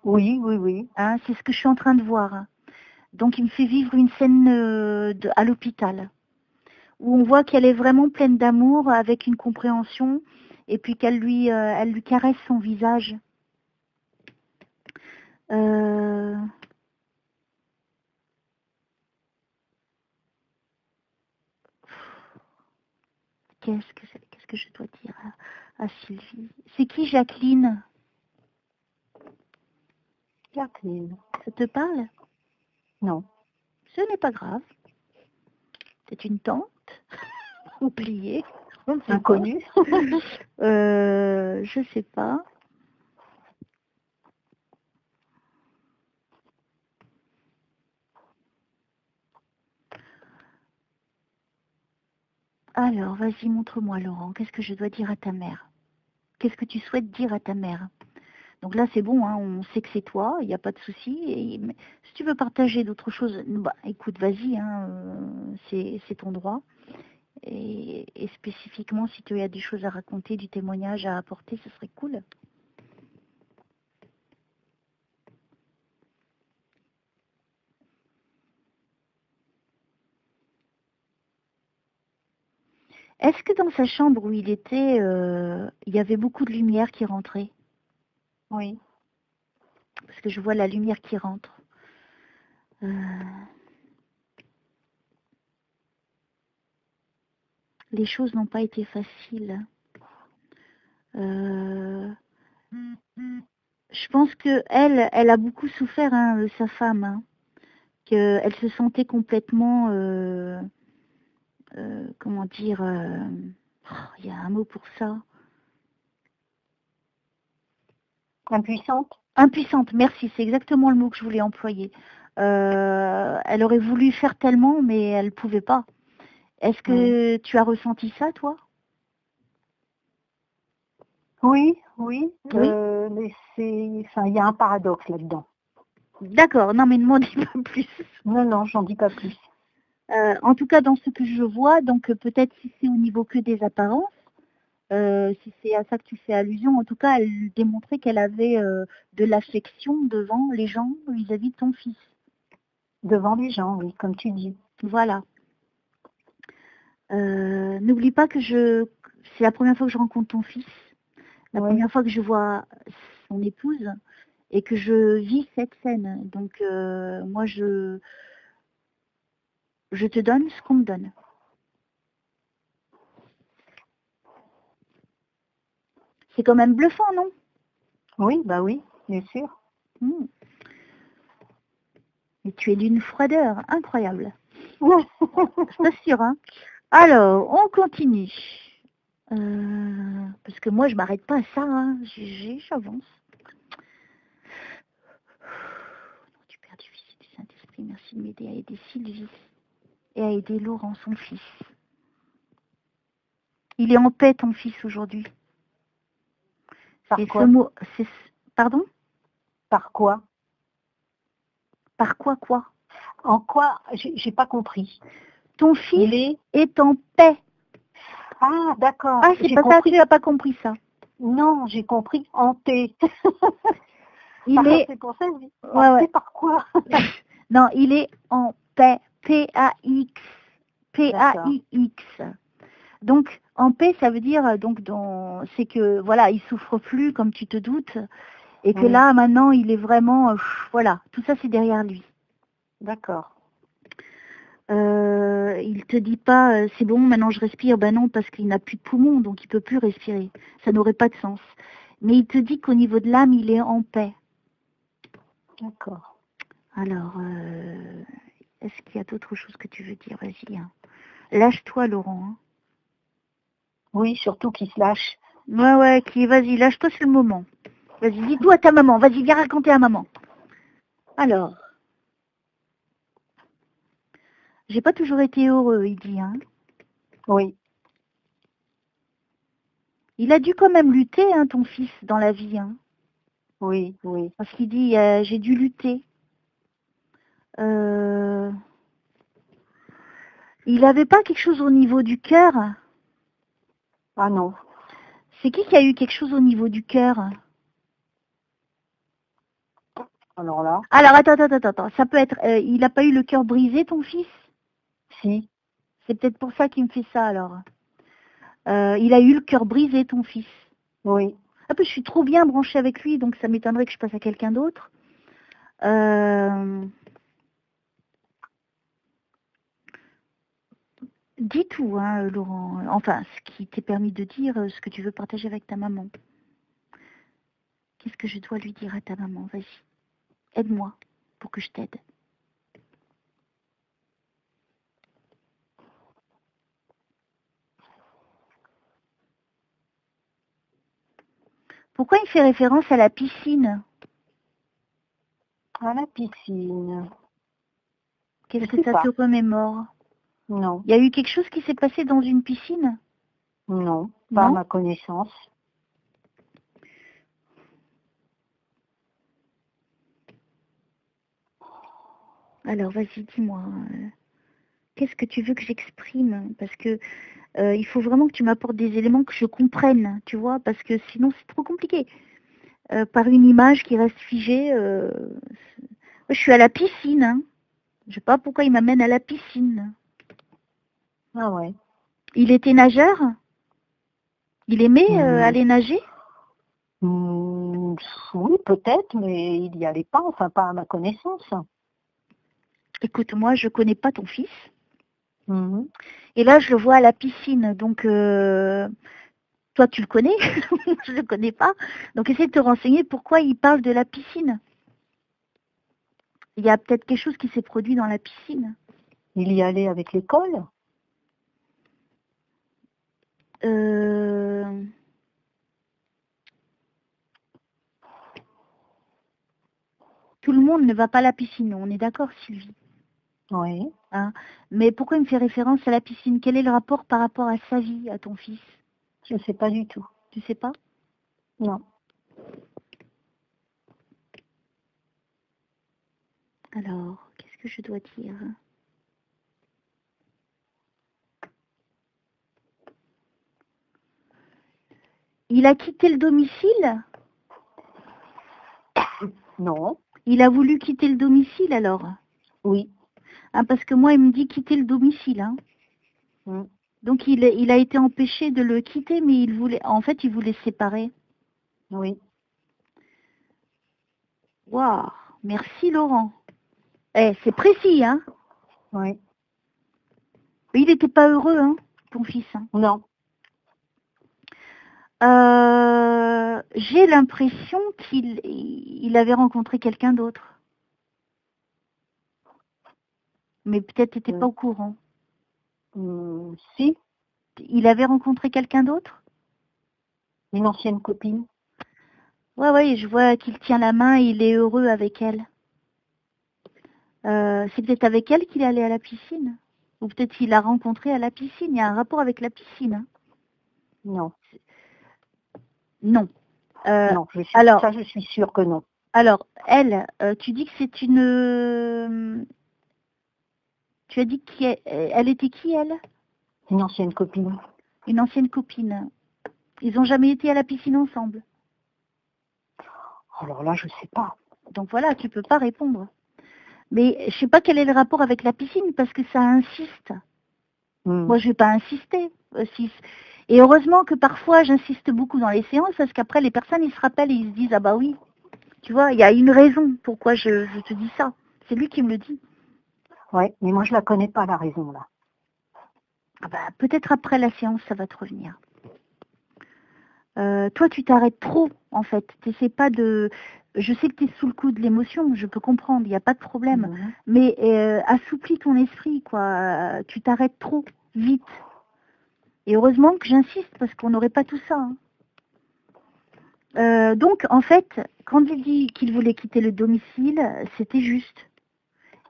Speaker 1: Oui, oui, oui.
Speaker 2: Hein, c'est ce que je suis en train de voir. Donc il me fait vivre une scène à l'hôpital, où on voit qu'elle est vraiment pleine d'amour, avec une compréhension, et puis elle lui caresse son visage. Qu'est-ce que je dois dire à Sylvie? C'est qui Jacqueline?
Speaker 1: Jacqueline.
Speaker 2: Ça te parle?
Speaker 1: Non.
Speaker 2: Ce n'est pas grave. C'est une tante oubliée.
Speaker 1: Inconnue.
Speaker 2: Je sais pas. Alors, vas-y, montre-moi, Laurent. Qu'est-ce que je dois dire à ta mère? Qu'est-ce que tu souhaites dire à ta mère? Donc là, c'est bon, hein, on sait que c'est toi, il n'y a pas de souci. Mais si tu veux partager d'autres choses, bah, écoute, vas-y, hein, c'est ton droit. Et spécifiquement, si tu as des choses à raconter, du témoignage à apporter, ce serait cool. Est-ce que dans sa chambre où il était, il y avait beaucoup de lumière qui rentrait?
Speaker 1: Oui.
Speaker 2: Parce que je vois la lumière qui rentre. Les choses n'ont pas été faciles. Je pense que elle a beaucoup souffert, hein, sa femme, hein, qu'elle se sentait complètement, comment dire, il y a un mot pour ça.
Speaker 1: Impuissante.
Speaker 2: Impuissante, merci, c'est exactement le mot que je voulais employer. Elle aurait voulu faire tellement, mais elle ne pouvait pas. Est-ce que tu as ressenti ça, toi?
Speaker 1: Oui, oui.
Speaker 2: Oui.
Speaker 1: Mais il y a un paradoxe là-dedans.
Speaker 2: D'accord, non mais ne m'en dis pas plus.
Speaker 1: Non, j'en dis pas plus.
Speaker 2: En tout cas, dans ce que je vois, donc peut-être si c'est au niveau que des apparences, si c'est à ça que tu fais allusion, en tout cas, elle démontrait qu'elle avait de l'affection devant les gens vis-à-vis de ton fils.
Speaker 1: Devant les gens, oui, comme tu dis.
Speaker 2: Voilà. N'oublie pas que c'est la première fois que je rencontre ton fils, la première fois que je vois son épouse et que je vis cette scène. Donc moi, je te donne ce qu'on me donne. C'est quand même bluffant, non?
Speaker 1: Oui, bah oui, bien sûr.
Speaker 2: Et tu es d'une froideur incroyable. Je t'assure, hein. Alors, on continue. Parce que moi, je m'arrête pas à ça, hein. J'avance. Au nom du Père, du Fils et du Saint-Esprit, merci de m'aider à aider Sylvie et à aider Laurent, son fils. Il est en paix, ton fils, aujourd'hui.
Speaker 1: Par quoi?
Speaker 2: Pardon?
Speaker 1: Par quoi?
Speaker 2: Par quoi?
Speaker 1: En quoi? J'ai pas compris.
Speaker 2: Ton fils est en paix.
Speaker 1: Ah, d'accord.
Speaker 2: Ah, c'est pas ça, tu n'as pas compris ça.
Speaker 1: Non, j'ai compris hanté. C'est pour ça que je dis
Speaker 2: ouais.
Speaker 1: Par quoi?
Speaker 2: Non, il est en paix. P-A-X. P-A-I-X. Donc, en paix, ça veut dire, c'est que, voilà, il souffre plus, comme tu te doutes, et que là, maintenant, il est vraiment, voilà, tout ça, c'est derrière lui.
Speaker 1: D'accord.
Speaker 2: Il te dit pas, c'est bon, maintenant je respire, ben non, parce qu'il n'a plus de poumons, donc il peut plus respirer. Ça n'aurait pas de sens. Mais il te dit qu'au niveau de l'âme, il est en paix.
Speaker 1: D'accord.
Speaker 2: Alors, est-ce qu'il y a d'autres choses que tu veux dire? Vas-y, hein. Lâche-toi, Laurent. Hein.
Speaker 1: Oui, surtout qu'il se lâche.
Speaker 2: Ouais, vas-y, lâche-toi, c'est le moment. Vas-y, dis-toi à ta maman. Vas-y, viens raconter à maman. Alors, j'ai pas toujours été heureux, il dit, hein.
Speaker 1: Oui.
Speaker 2: Il a dû quand même lutter, hein, ton fils, dans la vie, hein.
Speaker 1: Oui, oui.
Speaker 2: Parce qu'il dit, j'ai dû lutter. Il n'avait pas quelque chose au niveau du cœur?
Speaker 1: Ah non.
Speaker 2: C'est qui a eu quelque chose au niveau du cœur?
Speaker 1: Alors là,
Speaker 2: Alors, attends. Ça peut être, il n'a pas eu le cœur brisé, ton fils?
Speaker 1: si.
Speaker 2: C'est peut-être pour ça qu'il me fait ça, alors. Il a eu le cœur brisé, ton fils.
Speaker 1: Oui.
Speaker 2: Ah, puis je suis trop bien branchée avec lui, donc ça m'étonnerait que je passe à quelqu'un d'autre. Dis tout, hein, Laurent. Enfin, ce qui t'est permis de dire, ce que tu veux partager avec ta maman. Qu'est-ce que je dois lui dire à ta maman? Vas-y, aide-moi pour que je t'aide. Pourquoi il fait référence à la piscine?
Speaker 1: À la piscine.
Speaker 2: Qu'est-ce
Speaker 1: Je
Speaker 2: que
Speaker 1: sais
Speaker 2: ça
Speaker 1: pas.
Speaker 2: te remémore?
Speaker 1: Non.
Speaker 2: Il y a eu quelque chose qui s'est passé dans une piscine?
Speaker 1: Non. Pas à
Speaker 2: Non?
Speaker 1: ma connaissance.
Speaker 2: Alors, vas-y, dis-moi. Qu'est-ce que tu veux que j'exprime? Parce que il faut vraiment que tu m'apportes des éléments que je comprenne, tu vois, parce que sinon c'est trop compliqué. Par une image qui reste figée, je suis à la piscine, hein. Je sais pas pourquoi il m'amène à la piscine.
Speaker 1: Ah ouais.
Speaker 2: Il était nageur? Il aimait aller nager?
Speaker 1: Oui, peut-être, mais il y allait pas, enfin pas à ma connaissance.
Speaker 2: Écoute, moi je connais pas ton fils.
Speaker 1: Mhm.
Speaker 2: Et là je le vois à la piscine, donc toi tu le connais, je le connais pas. Donc essaie de te renseigner pourquoi il parle de la piscine. Il y a peut-être quelque chose qui s'est produit dans la piscine.
Speaker 1: Il y allait avec l'école.
Speaker 2: Tout le monde ne va pas à la piscine, on est d'accord, Sylvie?
Speaker 1: Oui.
Speaker 2: Hein? Mais pourquoi il me fait référence à la piscine? Quel est le rapport par rapport à sa vie, à ton fils?
Speaker 1: Je ne sais pas du tout.
Speaker 2: Tu sais pas?
Speaker 1: Non.
Speaker 2: Alors, qu'est-ce que je dois dire? Il a quitté le domicile?
Speaker 1: Non.
Speaker 2: Il a voulu quitter le domicile alors?
Speaker 1: Oui.
Speaker 2: Ah, parce que moi, il me dit quitter le domicile. Hein.
Speaker 1: Mm.
Speaker 2: Donc, il a été empêché de le quitter, mais il voulait se séparer.
Speaker 1: Oui.
Speaker 2: Waouh, merci Laurent. Eh, c'est précis, hein?
Speaker 1: Oui.
Speaker 2: Mais il n'était pas heureux, hein, ton fils. Hein.
Speaker 1: Non.
Speaker 2: J'ai l'impression qu'il avait rencontré quelqu'un d'autre. Mais peut-être tu n'étais pas au courant.
Speaker 1: Si.
Speaker 2: Il avait rencontré quelqu'un d'autre?
Speaker 1: Une ancienne copine.
Speaker 2: Ouais, je vois qu'il tient la main et il est heureux avec elle. C'est peut-être avec elle qu'il est allé à la piscine. Ou peut-être qu'il l'a rencontrée à la piscine. Il y a un rapport avec la piscine. Hein.
Speaker 1: Non.
Speaker 2: Non.
Speaker 1: Non, je suis sûre que non.
Speaker 2: Alors, elle, tu dis que c'est une... tu as dit qu'elle était qui, elle?
Speaker 1: Une ancienne copine.
Speaker 2: Une ancienne copine. Ils n'ont jamais été à la piscine ensemble.
Speaker 1: Alors là, je sais pas.
Speaker 2: Donc voilà, tu peux pas répondre. Mais je sais pas quel est le rapport avec la piscine parce que ça insiste. Moi, je vais pas insister. Et heureusement que parfois, j'insiste beaucoup dans les séances parce qu'après, les personnes, ils se rappellent et ils se disent, ah bah oui, tu vois, il y a une raison pourquoi je te dis ça. C'est lui qui me le dit.
Speaker 1: Ouais, mais moi, je la connais pas, la raison, là.
Speaker 2: Ah bah, peut-être après la séance, ça va te revenir. Toi, tu t'arrêtes trop, en fait. T'essaies pas de... Je sais que tu es sous le coup de l'émotion, je peux comprendre, il n'y a pas de problème. Mais assouplis ton esprit, quoi. Tu t'arrêtes trop, vite. Et heureusement que j'insiste, parce qu'on n'aurait pas tout ça. Hein. Donc, en fait, quand il dit qu'il voulait quitter le domicile, c'était juste.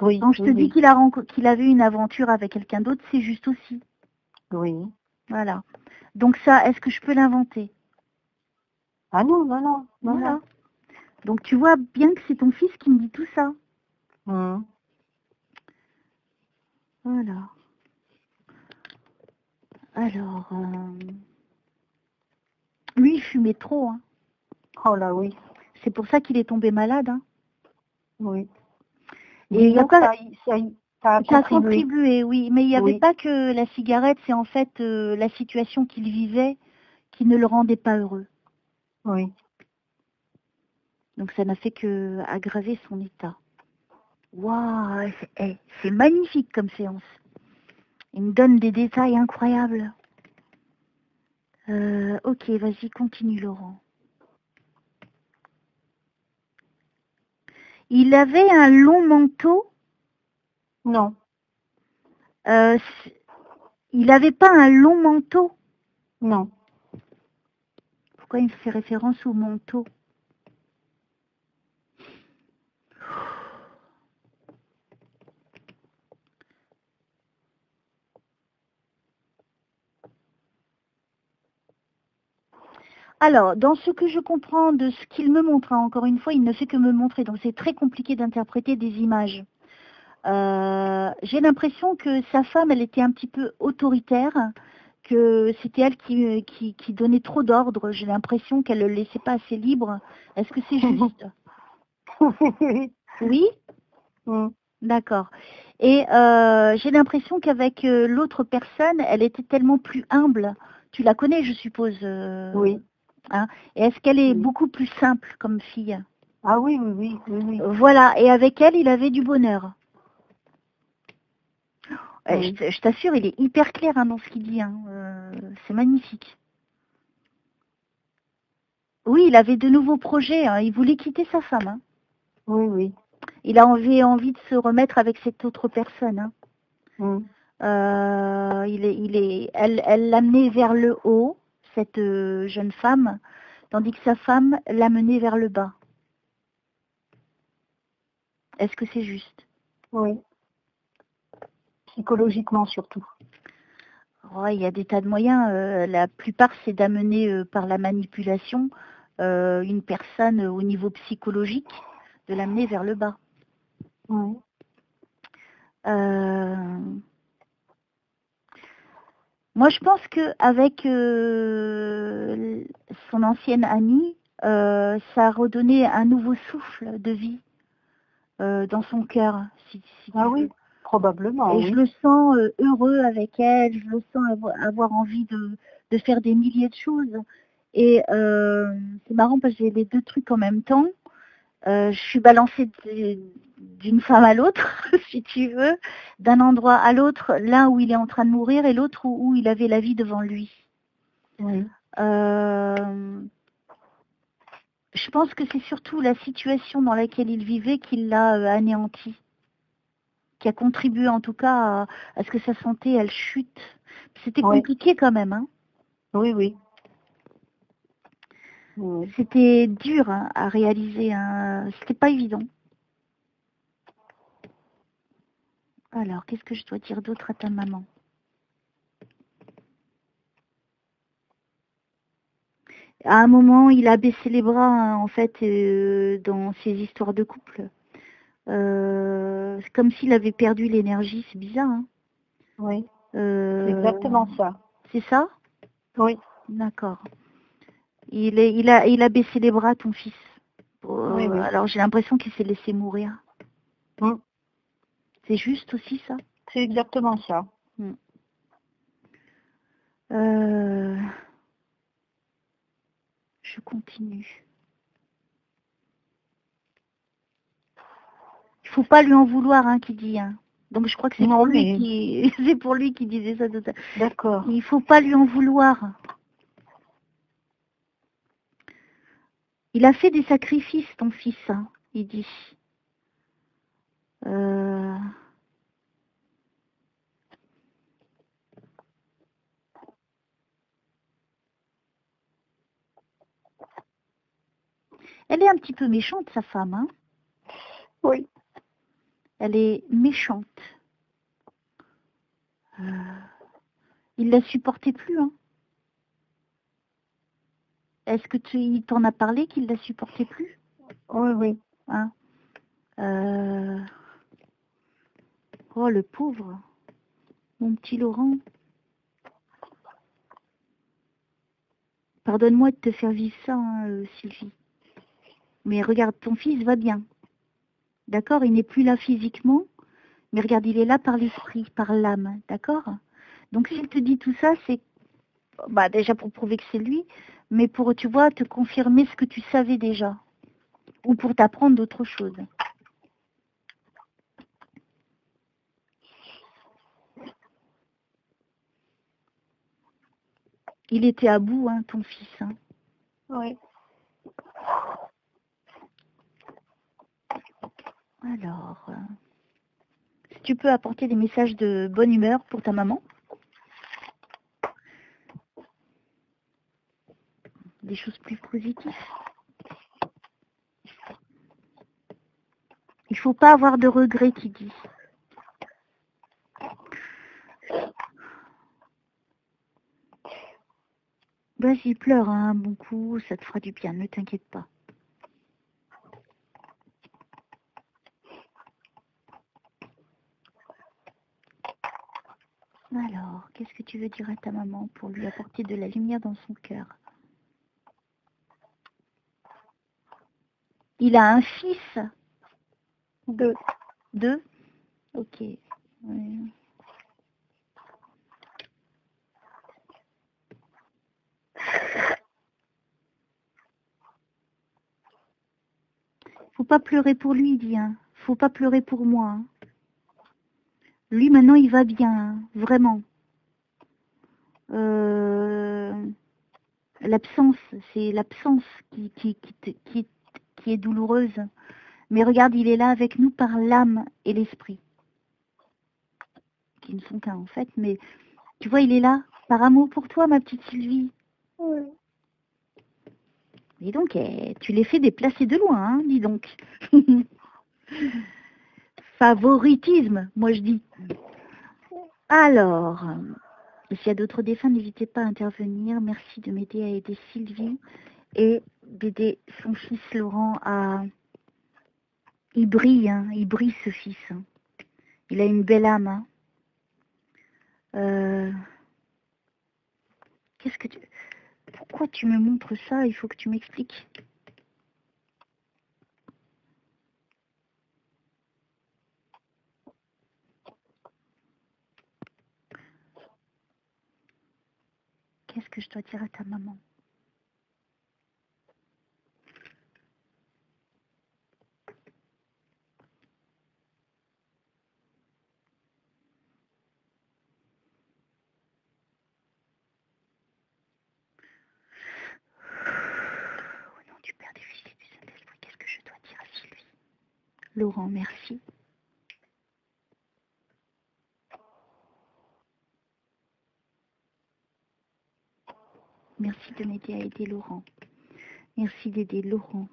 Speaker 1: Oui.
Speaker 2: Quand je te dis qu'il avait une aventure avec quelqu'un d'autre, c'est juste aussi.
Speaker 1: Oui.
Speaker 2: Voilà. Donc ça, est-ce que je peux l'inventer?
Speaker 1: Ah non, non, non.
Speaker 2: Voilà.
Speaker 1: Non.
Speaker 2: Donc tu vois bien que c'est ton fils qui me dit tout ça. Voilà. Alors, lui, il fumait trop. Hein.
Speaker 1: Oh là, oui.
Speaker 2: C'est pour ça qu'il est tombé malade. Hein.
Speaker 1: Oui.
Speaker 2: Et il y a pas...
Speaker 1: Ça a
Speaker 2: contribué, oui. Mais il n'y avait pas que la cigarette, c'est en fait la situation qu'il vivait qui ne le rendait pas heureux.
Speaker 1: Oui.
Speaker 2: Donc ça n'a fait que aggraver son état. Waouh, c'est magnifique comme séance. Il me donne des détails incroyables. Ok, vas-y, continue Laurent. Il avait un long manteau?
Speaker 1: Non.
Speaker 2: Il n'avait pas un long manteau?
Speaker 1: Non.
Speaker 2: Pourquoi il fait référence au manteau? Alors, dans ce que je comprends de ce qu'il me montre, hein, encore une fois, il ne fait que me montrer, donc c'est très compliqué d'interpréter des images. J'ai l'impression que sa femme, elle était un petit peu autoritaire, que c'était elle qui donnait trop d'ordres. J'ai l'impression qu'elle ne le laissait pas assez libre. Est-ce que c'est juste? Oui. D'accord. Et j'ai l'impression qu'avec l'autre personne, elle était tellement plus humble. Tu la connais, je suppose.
Speaker 1: Oui.
Speaker 2: Hein. Et est-ce qu'elle est beaucoup plus simple comme fille?
Speaker 1: Ah oui, oui, oui, oui.
Speaker 2: Voilà. Et avec elle, il avait du bonheur.
Speaker 1: Oui.
Speaker 2: Je t'assure, il est hyper clair hein, dans ce qu'il dit. Hein. C'est magnifique. Oui, il avait de nouveaux projets. Hein. Il voulait quitter sa femme. Hein.
Speaker 1: Oui, oui.
Speaker 2: Il avait envie de se remettre avec cette autre personne. Hein. Elle l'amenait vers le haut, cette jeune femme, tandis que sa femme l'amenait vers le bas. Est-ce que c'est juste?
Speaker 1: Oui. Psychologiquement surtout.
Speaker 2: Oh, il y a des tas de moyens. La plupart, c'est d'amener par la manipulation une personne au niveau psychologique, de l'amener vers le bas.
Speaker 1: Oui.
Speaker 2: Moi, je pense qu'avec son ancienne amie, ça a redonné un nouveau souffle de vie dans son cœur. Si
Speaker 1: ah oui, probablement.
Speaker 2: Et je le sens heureux avec elle, je le sens avoir envie de faire des milliers de choses. Et c'est marrant parce que j'ai les deux trucs en même temps. Je suis balancée d'une femme à l'autre, si tu veux, d'un endroit à l'autre, l'un où il est en train de mourir et l'autre où il avait la vie devant lui.
Speaker 1: Oui.
Speaker 2: Je pense que c'est surtout la situation dans laquelle il vivait qui l'a anéanti, qui a contribué en tout cas à ce que sa santé, elle chute. C'était compliqué quand même. Hein.
Speaker 1: Oui, oui.
Speaker 2: C'était dur hein, à réaliser. Hein. C'était pas évident. Alors, qu'est-ce que je dois dire d'autre à ta maman? À un moment, il a baissé les bras, hein, en fait, dans ses histoires de couple. C'est comme s'il avait perdu l'énergie, c'est bizarre. Hein.
Speaker 1: Oui. C'est exactement ça.
Speaker 2: C'est ça?
Speaker 1: Oui.
Speaker 2: D'accord. Il a baissé les bras, ton fils.
Speaker 1: Oui, oui.
Speaker 2: Alors j'ai l'impression qu'il s'est laissé mourir. C'est juste aussi ça?
Speaker 1: C'est exactement ça.
Speaker 2: Je continue. Il faut pas lui en vouloir, hein, qui dit. Hein. Donc je crois que c'est pour lui qui, c'est pour lui qui disait ça.
Speaker 1: D'accord.
Speaker 2: Il faut pas lui en vouloir. Il a fait des sacrifices, ton fils, hein, il dit. Elle est un petit peu méchante, sa femme, hein.
Speaker 1: Oui.
Speaker 2: Elle est méchante. Il la supportait plus, hein. Est-ce que il t'en a parlé qu'il la supportait plus?
Speaker 1: Oui, oui.
Speaker 2: Hein? Oh, le pauvre. Mon petit Laurent. Pardonne-moi de te faire vivre ça, hein, Sylvie. Mais regarde, ton fils va bien. D'accord? Il n'est plus là physiquement, mais regarde, il est là par l'esprit, par l'âme. D'accord? Donc s'il te dit tout ça, c'est bah, déjà pour prouver que c'est lui, mais pour, tu vois, te confirmer ce que tu savais déjà. Ou pour t'apprendre d'autres choses. Il était à bout, hein, ton fils. Hein.
Speaker 1: Oui.
Speaker 2: Alors, si tu peux apporter des messages de bonne humeur pour ta maman. Des choses plus positives. Il faut pas avoir de regrets, qui dit. Vas-y, pleure hein, un bon coup, ça te fera du bien, ne t'inquiète pas. Alors, qu'est-ce que tu veux dire à ta maman pour lui apporter de la lumière dans son cœur? Il a un fils?
Speaker 1: 2.
Speaker 2: 2? Ok. Ouais. Faut pas pleurer pour lui, il dit. Hein. Faut pas pleurer pour moi. Hein. Lui, maintenant, il va bien, hein, vraiment. L'absence, c'est l'absence qui est douloureuse. Mais regarde, il est là avec nous par l'âme et l'esprit. Qui ne sont qu'un, en fait. Mais tu vois, il est là par amour pour toi, ma petite Sylvie.
Speaker 1: Oui.
Speaker 2: Dis donc, tu les fais déplacer de loin, hein, dis donc. Favoritisme, moi je dis. Alors, s'il y a d'autres défunts, n'hésitez pas à intervenir. Merci de m'aider à aider Sylvie et d'aider son fils Laurent à... Il brille, hein, il brille ce fils. Hein. Il a une belle âme. Hein. Qu'est-ce que tu... Pourquoi tu me montres ça? Il faut que tu m'expliques. Qu'est-ce que je dois dire à ta maman? Au nom du Père, du Fils et du Saint-Esprit, qu'est-ce que je dois dire à Sylvie? Laurent, merci. Merci de m'aider à aider Laurent. Merci d'aider Laurent,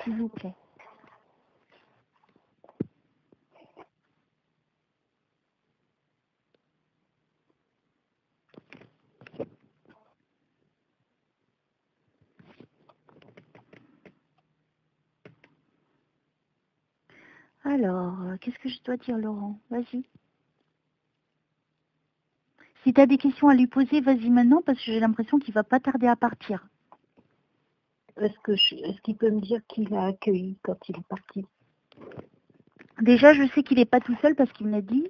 Speaker 2: s'il vous plaît. Alors, qu'est-ce que je dois dire, Laurent? Vas-y. Si tu as des questions à lui poser, vas-y maintenant, parce que j'ai l'impression qu'il va pas tarder à partir.
Speaker 1: Est-ce qu'il peut me dire qui l'a accueilli quand il est parti?
Speaker 2: Déjà, je sais qu'il n'est pas tout seul parce qu'il me l'a dit.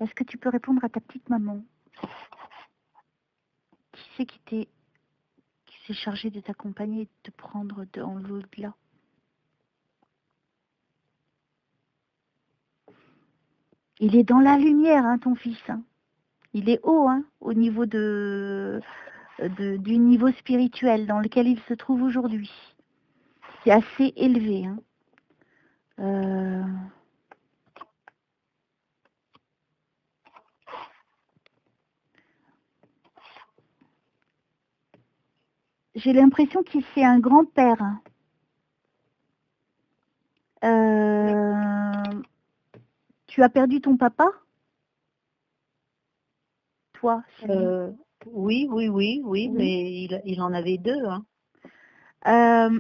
Speaker 2: Est-ce que tu peux répondre à ta petite maman? Qui c'est qui s'est chargé de t'accompagner et de te prendre en l'au-delà? Il est dans la lumière, hein, ton fils. Hein. Il est haut, hein, au niveau du niveau spirituel dans lequel il se trouve aujourd'hui. C'est assez élevé. Hein. J'ai l'impression qu'il c'est un grand-père. Tu as perdu ton papa? Toi, Sylvie?
Speaker 1: Oui, mais il en avait deux. Hein.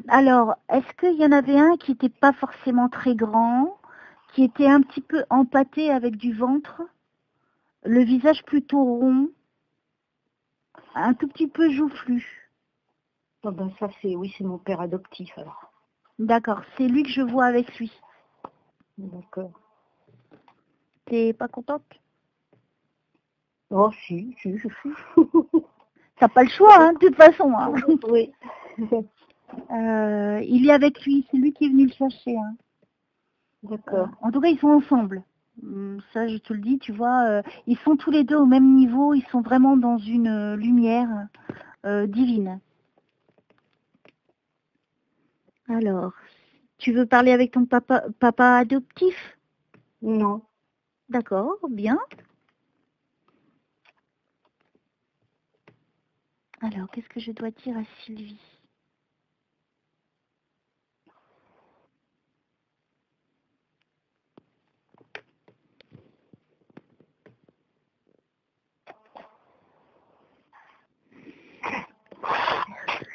Speaker 2: Alors, est-ce qu'il y en avait un qui n'était pas forcément très grand, qui était un petit peu empâté avec du ventre, le visage plutôt rond, un tout petit peu joufflu?
Speaker 1: Oh ben ça, c'est mon père adoptif alors.
Speaker 2: D'accord, c'est lui que je vois avec lui.
Speaker 1: D'accord.
Speaker 2: T'es pas contente?
Speaker 1: Oh si, je suis.
Speaker 2: T'as pas le choix, hein, de toute façon. Hein.
Speaker 1: Oui.
Speaker 2: Il est avec lui, c'est lui qui est venu le chercher. Hein.
Speaker 1: D'accord.
Speaker 2: En tout cas, ils sont ensemble. Ça, je te le dis, tu vois. Ils sont tous les deux au même niveau, ils sont vraiment dans une lumière divine. Alors, tu veux parler avec ton papa adoptif?
Speaker 1: Non.
Speaker 2: D'accord, bien. Alors, qu'est-ce que je dois dire à Sylvie?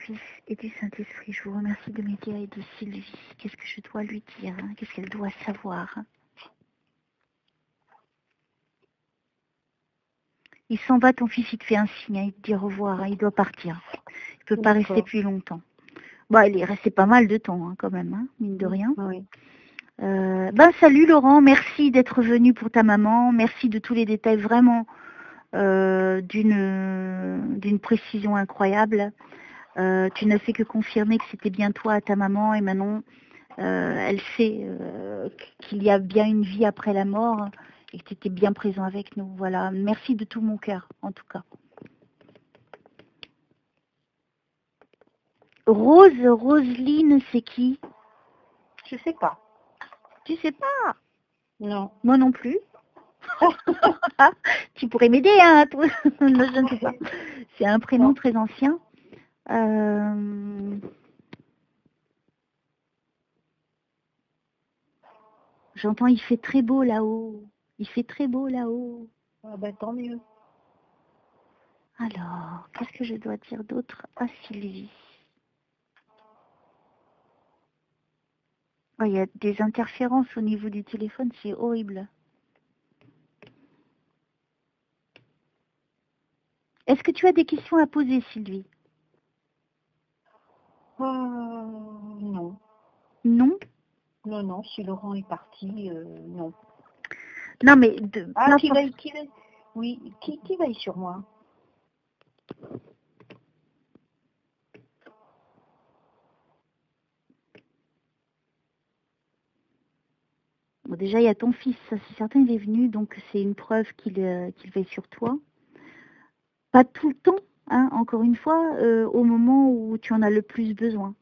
Speaker 2: Fils et du Saint-Esprit, je vous remercie de m'aider à aider Sylvie. Qu'est-ce que je dois lui dire? Qu'est-ce qu'elle doit savoir? Il s'en va, ton fils, il te fait un signe, il te dit au revoir, il doit partir. Il peut pas rester plus longtemps. Bon, il est resté pas mal de temps, quand même, mine de rien.
Speaker 1: Oui.
Speaker 2: Salut Laurent, merci d'être venu pour ta maman, merci de tous les détails, vraiment d'une précision incroyable. Tu n'as fait que confirmer que c'était bien toi, ta maman, et maintenant elle sait qu'il y a bien une vie après la mort et que tu étais bien présent avec nous. Voilà, merci de tout mon cœur, en tout cas. Roseline, c'est qui?
Speaker 1: Je sais pas.
Speaker 2: Tu sais pas?
Speaker 1: Non.
Speaker 2: Moi non plus. Tu pourrais m'aider, hein, toi. Non, je ne sais pas. C'est un prénom très ancien. J'entends, il fait très beau là-haut. Il fait très beau là-haut.
Speaker 1: Ah ben tant mieux.
Speaker 2: Alors, qu'est-ce que je dois dire d'autre à Sylvie? Il y a des interférences au niveau du téléphone, c'est horrible. Est-ce que tu as des questions à poser, Sylvie?
Speaker 1: Non.
Speaker 2: Non?
Speaker 1: Non, si Laurent est parti, non.
Speaker 2: Non, mais...
Speaker 1: qui veille Oui, qui veille sur moi?
Speaker 2: Bon, déjà, il y a ton fils, ça c'est certain, il est venu, donc c'est une preuve qu'il veille sur toi. Pas tout le temps, hein, encore une fois, au moment où tu en as le plus besoin.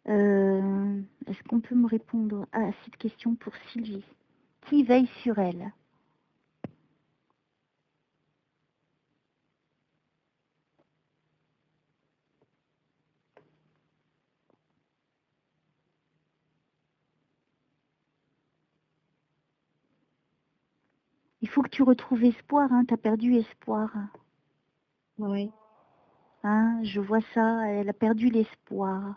Speaker 2: Est-ce qu'on peut me répondre à cette question pour Sylvie? Qui veille sur elle? Il faut que tu retrouves espoir, hein, tu as perdu espoir.
Speaker 1: Oui.
Speaker 2: Hein, je vois ça, elle a perdu l'espoir.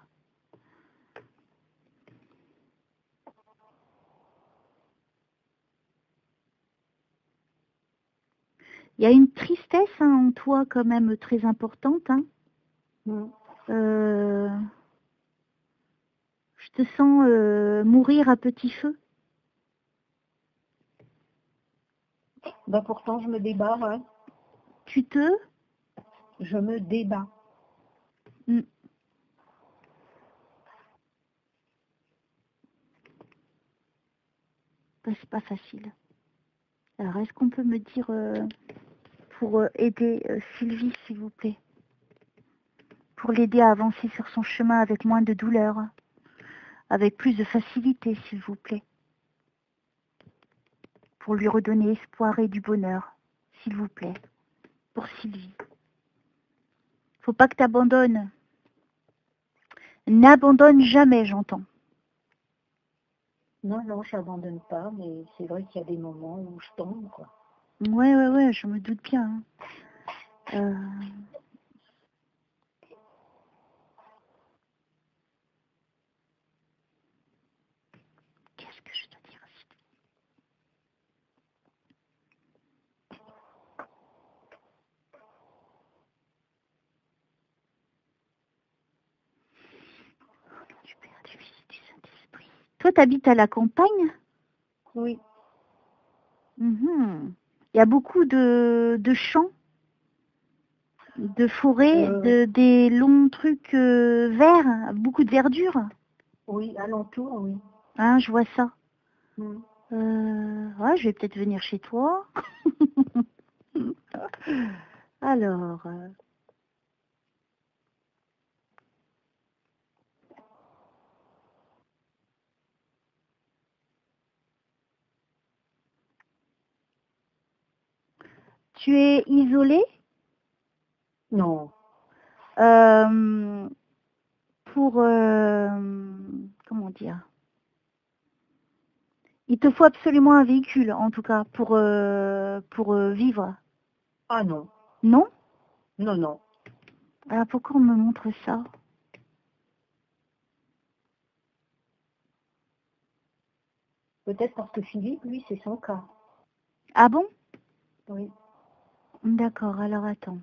Speaker 2: Il y a une tristesse en toi quand même très importante. Hein. Je te sens mourir à petit feu.
Speaker 1: Pourtant, je me débat. Hein. Je me débat.
Speaker 2: C'est pas facile. Alors, est-ce qu'on peut me dire, pour aider Sylvie, s'il vous plaît, pour l'aider à avancer sur son chemin avec moins de douleur, avec plus de facilité, s'il vous plaît, pour lui redonner espoir et du bonheur, s'il vous plaît, pour Sylvie. Faut pas que tu abandonnes. N'abandonne jamais, j'entends.
Speaker 1: Non, non, je n'abandonne pas, mais c'est vrai qu'il y a des moments où je tombe, quoi.
Speaker 2: Ouais, je me doute bien. Hein. Qu'est-ce que je dois dire ici? Du Père, du Fils et du Saint-Esprit. Toi, tu habites à la campagne?
Speaker 1: Oui.
Speaker 2: Il y a beaucoup de champs, de forêts, des longs trucs verts, beaucoup de verdure.
Speaker 1: Oui, alentour, oui.
Speaker 2: Hein, je vois ça.
Speaker 1: Mm.
Speaker 2: Ouais, je vais peut-être venir chez toi. Alors, tu es isolé?
Speaker 1: Non.
Speaker 2: Pour, comment dire? Il te faut absolument un véhicule, en tout cas, pour vivre.
Speaker 1: Ah non.
Speaker 2: Non?
Speaker 1: Non, non.
Speaker 2: Alors pourquoi on me montre ça?
Speaker 1: Peut-être parce que Philippe, lui, c'est son cas.
Speaker 2: Ah bon?
Speaker 1: Oui.
Speaker 2: D'accord, alors attends.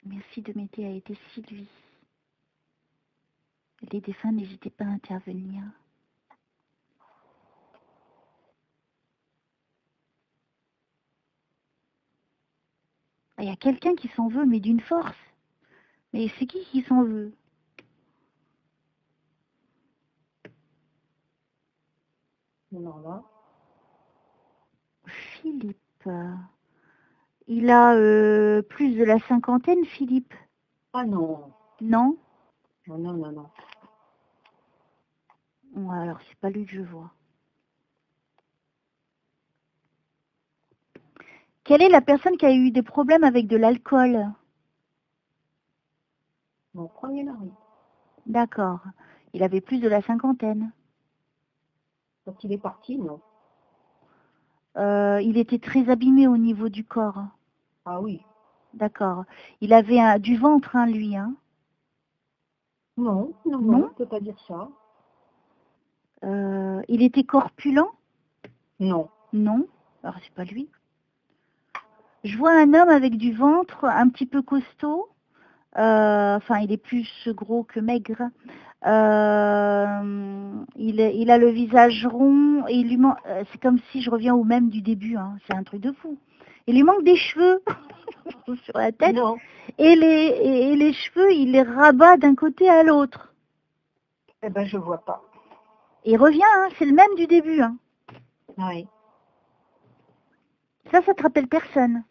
Speaker 2: Merci de m'aider à aider Sylvie. Les défunts, n'hésitez pas à intervenir. Il y a quelqu'un qui s'en veut, mais d'une force. Mais c'est qui s'en veut?
Speaker 1: Non, là.
Speaker 2: Philippe. Il a plus de la cinquantaine, Philippe.
Speaker 1: Ah non.
Speaker 2: Non?
Speaker 1: Non, non, non, non.
Speaker 2: Ouais, alors c'est pas lui que je vois. Quelle est la personne qui a eu des problèmes avec de l'alcool?
Speaker 1: Mon premier mari.
Speaker 2: D'accord. Il avait plus de la cinquantaine.
Speaker 1: Quand il est parti, non.
Speaker 2: Il était très abîmé au niveau du corps.
Speaker 1: Ah oui.
Speaker 2: D'accord. Il avait du ventre, hein, lui. Hein.
Speaker 1: Non, non, non,
Speaker 2: Non?
Speaker 1: on ne peut pas dire ça.
Speaker 2: Il était corpulent?
Speaker 1: Non.
Speaker 2: Non. Alors c'est pas lui. Je vois un homme avec du ventre un petit peu costaud. Enfin, il est plus gros que maigre. Il a le visage rond et il lui manque. C'est comme si je reviens au même du début. Hein, c'est un truc de fou. Il lui manque des cheveux sur la tête.
Speaker 1: Non.
Speaker 2: Et les cheveux, il les rabat d'un côté à l'autre.
Speaker 1: Eh ben, je vois pas.
Speaker 2: Il revient, hein, c'est le même du début. Hein.
Speaker 1: Oui.
Speaker 2: Ça te rappelle personne.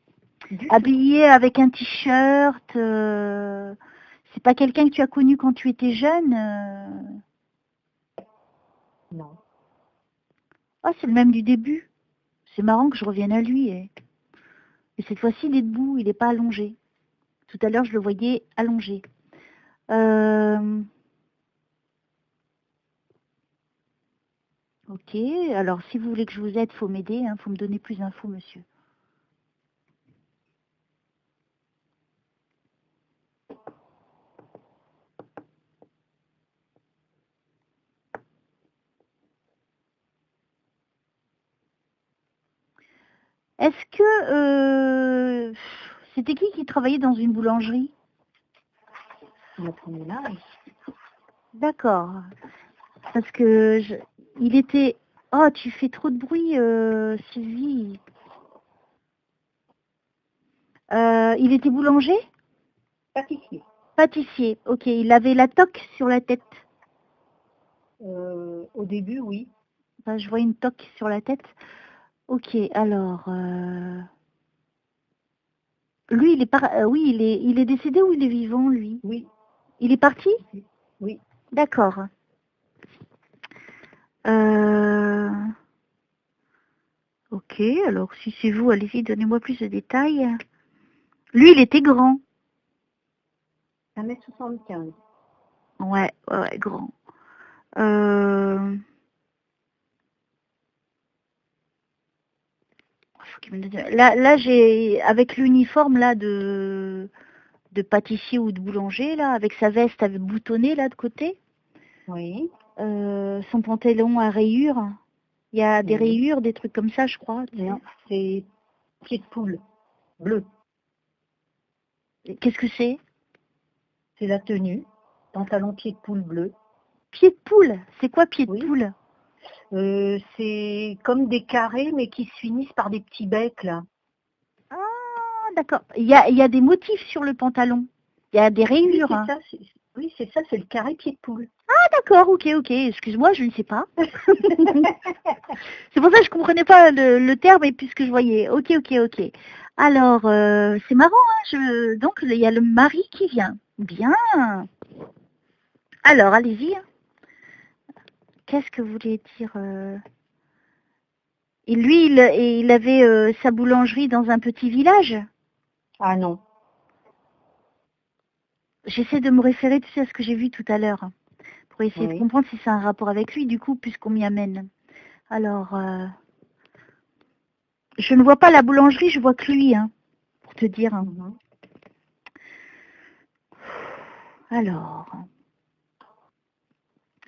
Speaker 2: Habillé avec un t-shirt. C'est pas quelqu'un que tu as connu quand tu étais jeune.
Speaker 1: Non.
Speaker 2: Ah, c'est le même du début. C'est marrant que je revienne à lui. Et cette fois-ci, il est debout, il n'est pas allongé. Tout à l'heure, je le voyais allongé. Ok, alors si vous voulez que je vous aide, il faut m'aider, il faut me donner plus d'infos, monsieur. Est-ce que c'était qui travaillait dans une boulangerie?
Speaker 1: Mon premier mari.
Speaker 2: D'accord. Parce que il était... Oh, tu fais trop de bruit, Sylvie. Il était boulanger?
Speaker 1: Pâtissier.
Speaker 2: Pâtissier, ok. Il avait la toque sur la tête.
Speaker 1: Au début, oui.
Speaker 2: Enfin, je vois une toque sur la tête. Ok, alors... Lui, oui, il est décédé ou il est vivant, lui?
Speaker 1: Oui.
Speaker 2: Il est parti?
Speaker 1: Oui.
Speaker 2: D'accord. Ok. Ok, alors si c'est vous, allez-y, donnez-moi plus de détails. Lui, il était grand.
Speaker 1: 1m75.
Speaker 2: Ouais, grand. Faut qu'il me donne- Là, j'ai, avec l'uniforme là de pâtissier ou de boulanger, là, avec sa veste avec boutonnée là de côté,
Speaker 1: Oui.
Speaker 2: son pantalon à rayures. Il y a des
Speaker 1: Oui.
Speaker 2: rayures, des trucs comme ça, je crois.
Speaker 1: Non, c'est pied de poule, bleu.
Speaker 2: Qu'est-ce que c'est?
Speaker 1: C'est la tenue. Pantalon pied de poule bleu.
Speaker 2: Pied de poule? C'est quoi pied de
Speaker 1: Oui.
Speaker 2: poule?
Speaker 1: C'est comme des carrés, mais qui se finissent par des petits becs, là.
Speaker 2: Ah, d'accord. Il y a des motifs sur le pantalon. Il y a des
Speaker 1: Oui,
Speaker 2: rayures.
Speaker 1: c'est
Speaker 2: Hein.
Speaker 1: ça. Oui, c'est ça, c'est le carré pied de poule.
Speaker 2: Ah, d'accord, ok. Excuse-moi, je ne sais pas. C'est pour ça que je comprenais pas le terme et puis ce que je voyais. Ok. Alors, c'est marrant, hein, donc il y a le mari qui vient. Bien. Alors, allez-y. Qu'est-ce que vous voulez dire Et lui, il avait sa boulangerie dans un petit village.
Speaker 1: Ah non.
Speaker 2: J'essaie de me référer, tu sais, à ce que j'ai vu tout à l'heure, pour essayer de
Speaker 1: Oui.
Speaker 2: comprendre si c'est un rapport avec lui, du coup, puisqu'on m'y amène. Alors, je ne vois pas la boulangerie, je vois que lui, hein, pour te dire. Hein.
Speaker 1: Mhm.
Speaker 2: Alors,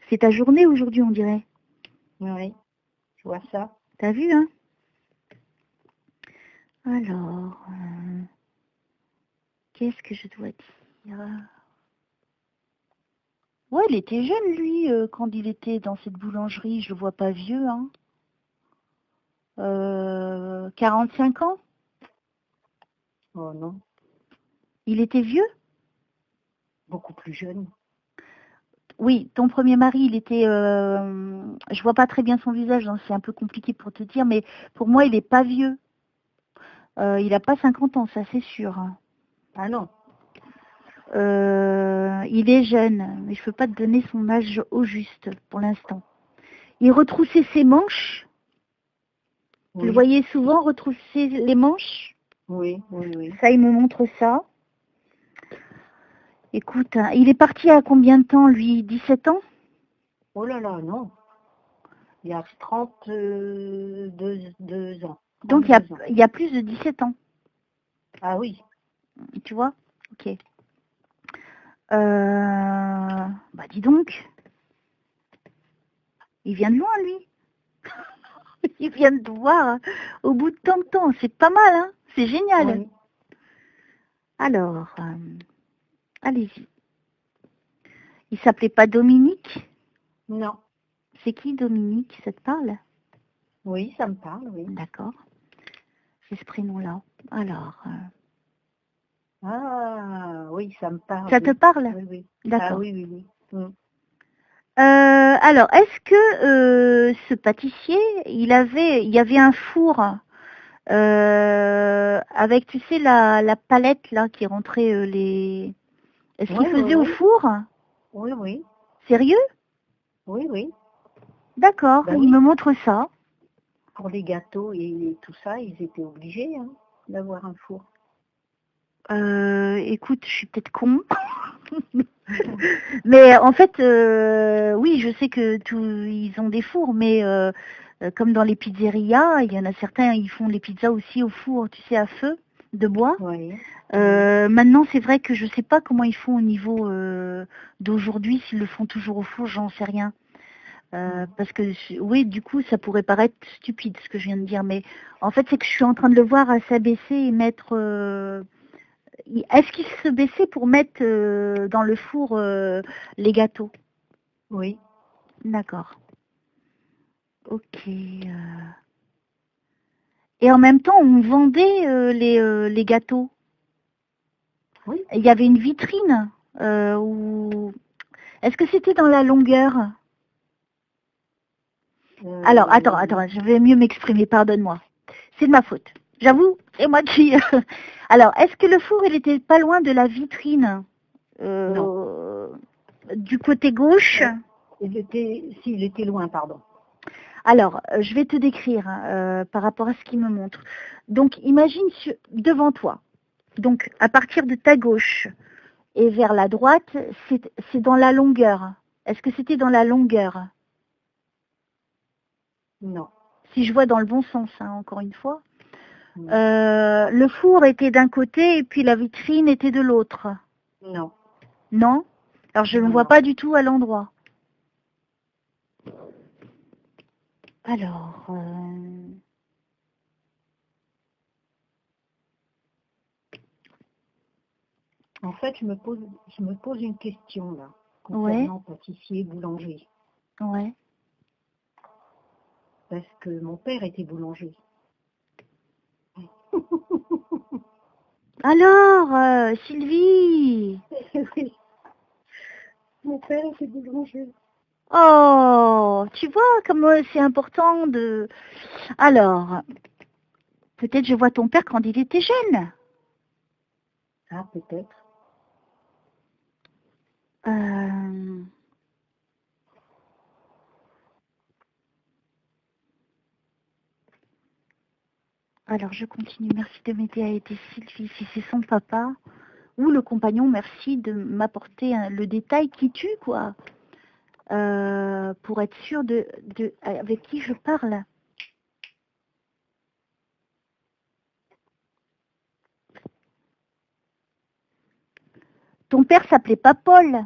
Speaker 2: c'est ta journée aujourd'hui, on dirait.
Speaker 1: Oui, je vois ça.
Speaker 2: T'as vu, hein? Alors, qu'est-ce que je dois dire? Ouais, il était jeune, lui, quand il était dans cette boulangerie. Je le vois pas vieux, hein. 45 ans?
Speaker 1: Oh non,
Speaker 2: Il était vieux?
Speaker 1: beaucoup plus jeune.
Speaker 2: Oui, ton premier mari, il était... je vois pas très bien son visage, donc c'est un peu compliqué pour te dire, mais pour moi, il est pas vieux. Il a pas 50 ans, ça c'est sûr.
Speaker 1: Ah non.
Speaker 2: Il est jeune, mais je peux pas te donner son âge au juste pour l'instant. Il retroussait ses manches.
Speaker 1: Oui.
Speaker 2: Vous le voyez souvent retrousser les manches.
Speaker 1: Oui.
Speaker 2: Ça, il me montre ça. Écoute, hein, il est parti à combien de temps, lui? 17 ans?
Speaker 1: Oh là là, non. Il y a 32 ans.
Speaker 2: Donc,
Speaker 1: 32 ans.
Speaker 2: il y a plus de 17 ans.
Speaker 1: Ah oui.
Speaker 2: Tu vois? Ok. Bah, dis donc. Il vient de loin, lui. Il vient de voir au bout de tant de temps. C'est pas mal, hein? C'est génial.
Speaker 1: Oui.
Speaker 2: Alors, allez-y. Il s'appelait pas Dominique?
Speaker 1: Non.
Speaker 2: C'est qui Dominique? Ça te parle?
Speaker 1: Oui, ça me parle, oui.
Speaker 2: D'accord. C'est ce prénom-là. Alors.
Speaker 1: Ah oui, ça me parle.
Speaker 2: Ça te parle?
Speaker 1: Oui.
Speaker 2: D'accord.
Speaker 1: Ah oui. Mm.
Speaker 2: Alors, est-ce que ce pâtissier, il y avait un four avec, tu sais, la palette là qui rentrait les. Est-ce qu'il faisait au four?
Speaker 1: Oui.
Speaker 2: Sérieux?
Speaker 1: Oui.
Speaker 2: D'accord,
Speaker 1: Ben
Speaker 2: il
Speaker 1: oui.
Speaker 2: me montre ça.
Speaker 1: Pour les gâteaux et tout ça, ils étaient obligés d'avoir un four.
Speaker 2: Écoute, je suis peut-être con. Mais en fait, oui, je sais que ils ont des fours, mais comme dans les pizzerias, il y en a certains, ils font les pizzas aussi au four, tu sais, à feu de bois.
Speaker 1: Oui.
Speaker 2: Maintenant, c'est vrai que je sais pas comment ils font au niveau d'aujourd'hui, s'ils le font toujours au four, j'en sais rien. Parce que oui, du coup, ça pourrait paraître stupide ce que je viens de dire, mais en fait, c'est que je suis en train de le voir à s'abaisser et mettre. Est-ce qu'il se baissait pour mettre dans le four les gâteaux?
Speaker 1: Oui.
Speaker 2: D'accord. Ok. Et en même temps, on vendait les gâteaux.
Speaker 1: Oui.
Speaker 2: Il y avait une vitrine où... Est-ce que c'était dans la longueur? Alors, attends, je vais mieux m'exprimer, pardonne-moi. C'est de ma faute. J'avoue, c'est moi qui... Alors, est-ce que le four, il était pas loin de la vitrine
Speaker 1: Non.
Speaker 2: du côté gauche?
Speaker 1: Il était loin, pardon.
Speaker 2: Alors, je vais te décrire par rapport à ce qu'il me montre. Donc, imagine devant toi. Donc, à partir de ta gauche et vers la droite, c'est dans la longueur. Est-ce que c'était dans la longueur?
Speaker 1: Non.
Speaker 2: Si je vois dans le bon sens, hein, encore une fois. Le four était d'un côté et puis la vitrine était de l'autre.
Speaker 1: Non.
Speaker 2: Non? Alors, je ne
Speaker 1: Non.
Speaker 2: vois pas du tout à l'endroit. Alors...
Speaker 1: En fait, je me pose une question là, concernant pâtissier, boulanger.
Speaker 2: Ouais.
Speaker 1: Parce que mon père était boulanger.
Speaker 2: Alors, Sylvie!
Speaker 1: Oui. Mon père était boulanger.
Speaker 2: Oh, tu vois comme c'est important de... Alors, peut-être je vois ton père quand il était jeune.
Speaker 1: Ah, peut-être.
Speaker 2: Alors, je continue. Merci de m'aider à aider Sylvie. Si c'est son papa ou le compagnon, merci de m'apporter le détail qui tue, quoi. Pour être sûr de avec qui je parle. Ton père s'appelait pas Paul?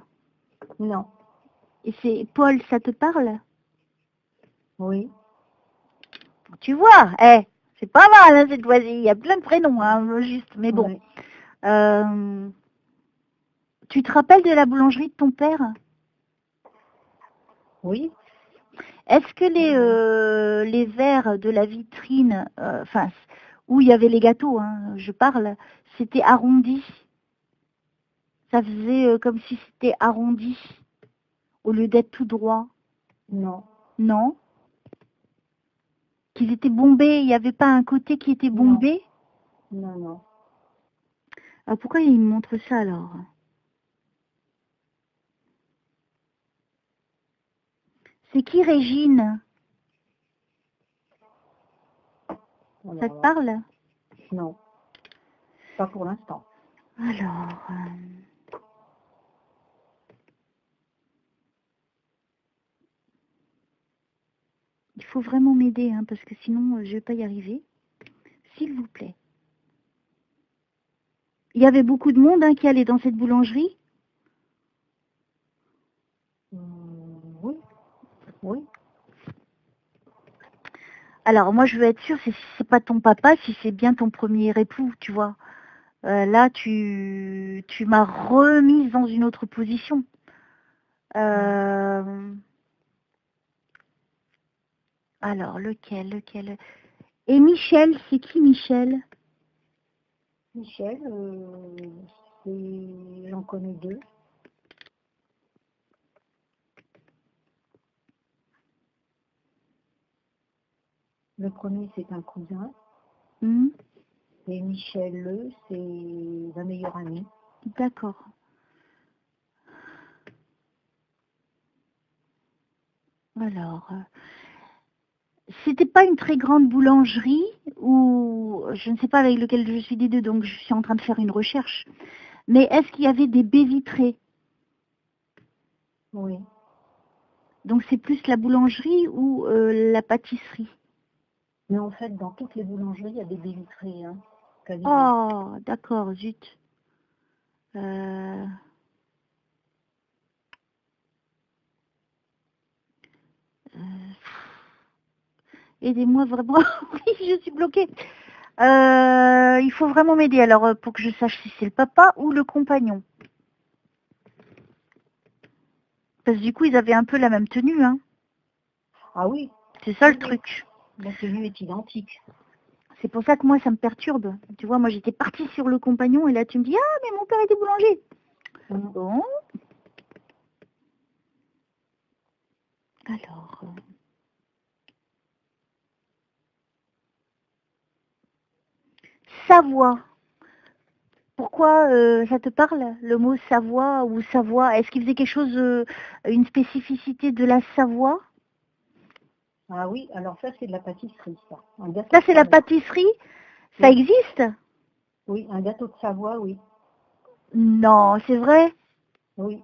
Speaker 1: Non.
Speaker 2: Et c'est Paul, ça te parle?
Speaker 1: Oui.
Speaker 2: Tu vois, c'est pas mal hein, cette fois-ci. Il y a plein de prénoms, hein, juste. Mais bon.
Speaker 1: Oui.
Speaker 2: Tu te rappelles de la boulangerie de ton père?
Speaker 1: Oui.
Speaker 2: Est-ce que les verres de la vitrine, enfin, où il y avait les gâteaux, hein, je parle, c'était arrondi? Ça faisait comme si c'était arrondi, au lieu d'être tout droit?
Speaker 1: Non.
Speaker 2: Non? Qu'ils étaient bombés, il n'y avait pas un côté qui était bombé?
Speaker 1: Non, non.
Speaker 2: Ah, pourquoi il me montre ça alors? C'est qui Régine?
Speaker 1: Alors,
Speaker 2: ça te parle?
Speaker 1: Non. Pas pour l'instant.
Speaker 2: Alors... il faut vraiment m'aider, hein, parce que sinon, je ne vais pas y arriver. S'il vous plaît. Il y avait beaucoup de monde hein, qui allait dans cette boulangerie?
Speaker 1: Oui. Oui.
Speaker 2: Alors, moi, je veux être sûre, si c'est pas ton papa, si c'est bien ton premier époux, tu vois. Là, tu m'as remise dans une autre position. Alors, lequel? Et Michel, c'est qui Michel?
Speaker 1: Michel, j'en connais deux. Le premier, c'est un cousin. Et Michel, c'est un meilleur ami.
Speaker 2: D'accord. Alors, c'était pas une très grande boulangerie ou je ne sais pas avec lequel je suis des deux, donc je suis en train de faire une recherche. Mais est-ce qu'il y avait des baies vitrées?
Speaker 1: Oui.
Speaker 2: Donc c'est plus la boulangerie ou la pâtisserie?
Speaker 1: Mais en fait, dans toutes les boulangeries, il y a des baies vitrées. Hein,
Speaker 2: oh, d'accord, zut. Aidez-moi vraiment. Oui, je suis bloquée. Il faut vraiment m'aider alors pour que je sache si c'est le papa ou le compagnon. Parce que du coup, ils avaient un peu la même tenue. Hein.
Speaker 1: Ah oui.
Speaker 2: C'est ça le truc.
Speaker 1: La tenue est identique.
Speaker 2: C'est pour ça que moi, ça me perturbe. Tu vois, moi, j'étais partie sur le compagnon et là, tu me dis, ah, mais mon père était boulanger. Bon. Alors... Savoie. Pourquoi ça te parle, le mot Savoie ou Savoie? Est-ce qu'il faisait quelque chose, une spécificité de la Savoie?
Speaker 1: Ah oui, alors ça c'est de la pâtisserie, ça. Un gâteau
Speaker 2: Ça,
Speaker 1: de
Speaker 2: c'est la
Speaker 1: Savoie.
Speaker 2: pâtisserie? Ça
Speaker 1: Oui.
Speaker 2: existe?
Speaker 1: Oui, un gâteau de Savoie, oui.
Speaker 2: Non, c'est vrai?
Speaker 1: Oui,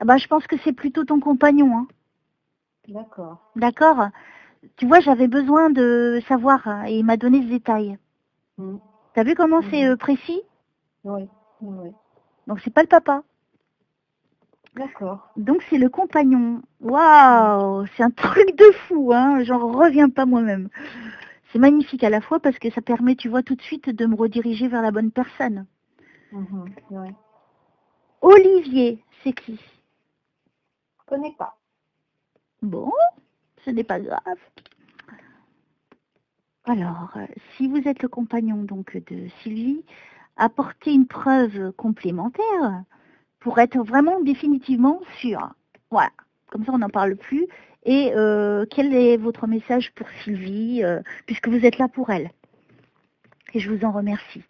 Speaker 2: Ah ben, je pense que c'est plutôt ton compagnon, hein.
Speaker 1: d'accord.
Speaker 2: D'accord? Tu vois, j'avais besoin de savoir, hein, et il m'a donné ce détail.
Speaker 1: Mm.
Speaker 2: T'as vu comment c'est
Speaker 1: Mhm.
Speaker 2: précis?
Speaker 1: Oui, oui, oui.
Speaker 2: Donc, c'est pas le papa.
Speaker 1: D'accord.
Speaker 2: Donc, c'est le compagnon.
Speaker 1: Mm.
Speaker 2: Waouh, c'est un truc de fou, hein. J'en reviens pas moi-même. C'est magnifique à la fois parce que ça permet, tu vois, tout de suite de me rediriger vers la bonne personne.
Speaker 1: Mhm. Oui.
Speaker 2: Olivier, c'est qui?
Speaker 1: Je connais pas.
Speaker 2: Bon, ce n'est pas grave. Alors, si vous êtes le compagnon donc de Sylvie, apportez une preuve complémentaire pour être vraiment définitivement sûr. Voilà, comme ça on n'en parle plus. Et quel est votre message pour Sylvie, puisque vous êtes là pour elle? Et je vous en remercie.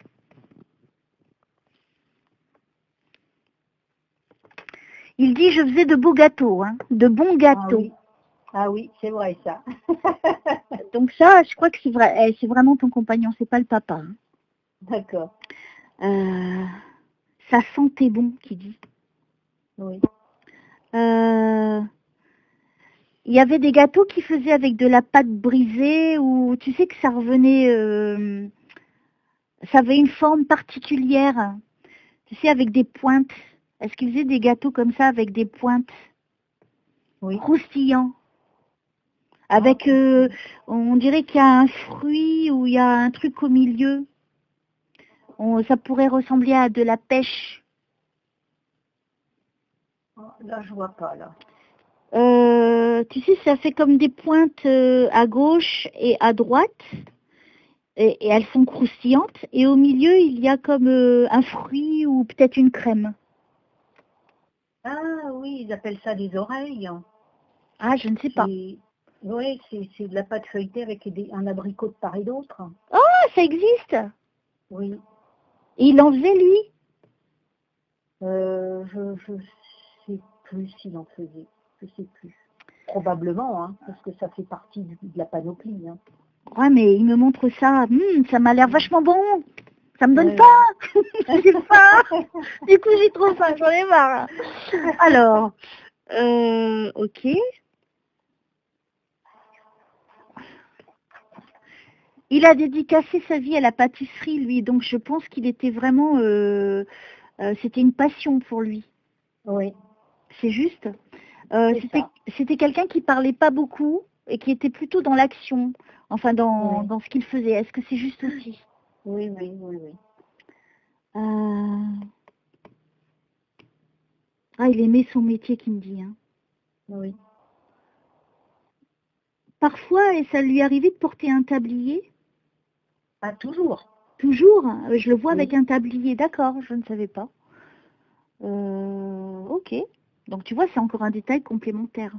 Speaker 2: Il dit je faisais de beaux gâteaux, hein, de bons gâteaux.
Speaker 1: Ah oui, c'est vrai ça.
Speaker 2: Donc ça, je crois que c'est vrai, c'est vraiment ton compagnon, c'est pas le papa. Hein.
Speaker 1: D'accord.
Speaker 2: Ça sentait bon, qui dit.
Speaker 1: Oui.
Speaker 2: Il y avait des gâteaux qui faisaient avec de la pâte brisée ou tu sais que ça revenait, ça avait une forme particulière, tu sais, avec des pointes. Est-ce qu'ils faisaient des gâteaux comme ça avec des pointes
Speaker 1: Oui.
Speaker 2: croustillants? Avec, on dirait qu'il y a un fruit ou il y a un truc au milieu. Ça pourrait ressembler à de la pêche.
Speaker 1: Là, je vois pas, là.
Speaker 2: Tu sais, ça fait comme des pointes à gauche et à droite. Et elles sont croustillantes. Et au milieu, il y a comme un fruit ou peut-être une crème.
Speaker 1: Ah oui, ils appellent ça des oreilles.
Speaker 2: Ah, je ne sais pas.
Speaker 1: Oui, c'est de la pâte feuilletée avec un abricot de part et d'autre.
Speaker 2: Oh, ça existe.
Speaker 1: Oui.
Speaker 2: Et il en faisait, lui?
Speaker 1: Je sais plus s'il en faisait. Je sais plus. Probablement, hein, parce que ça fait partie de la panoplie. Hein.
Speaker 2: Ouais, mais il me montre ça. Ça m'a l'air vachement bon. Ça me donne
Speaker 1: Ouais,
Speaker 2: faim. J'ai faim. Du coup, j'ai trop faim. J'en ai marre. Alors, ok. Il a dédicacé sa vie à la pâtisserie, lui. Donc, je pense qu'il était vraiment... c'était une passion pour lui.
Speaker 1: Oui.
Speaker 2: C'est juste. C'était quelqu'un qui parlait pas beaucoup et qui était plutôt dans l'action, enfin dans ce qu'il faisait. Est-ce que c'est juste aussi?
Speaker 1: Oui, oui, oui, oui.
Speaker 2: Ah, il aimait son métier, qui me dit. Hein.
Speaker 1: Oui.
Speaker 2: Parfois, et ça lui arrivait de porter un tablier.
Speaker 1: Pas toujours.
Speaker 2: Toujours. Je le vois
Speaker 1: Oui.
Speaker 2: avec un tablier. D'accord, je ne savais pas. Ok. Donc tu vois, c'est encore un détail complémentaire.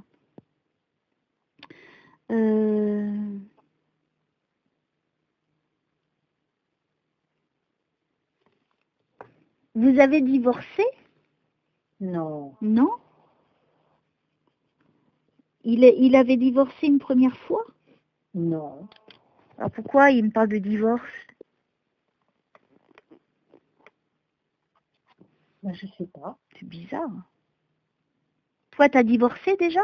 Speaker 2: Vous avez divorcé?
Speaker 1: Non.
Speaker 2: Non? Il avait divorcé une première fois?
Speaker 1: Non.
Speaker 2: Alors pourquoi il me parle de divorce?
Speaker 1: Ben, je sais pas.
Speaker 2: C'est bizarre. Toi, t'as divorcé déjà?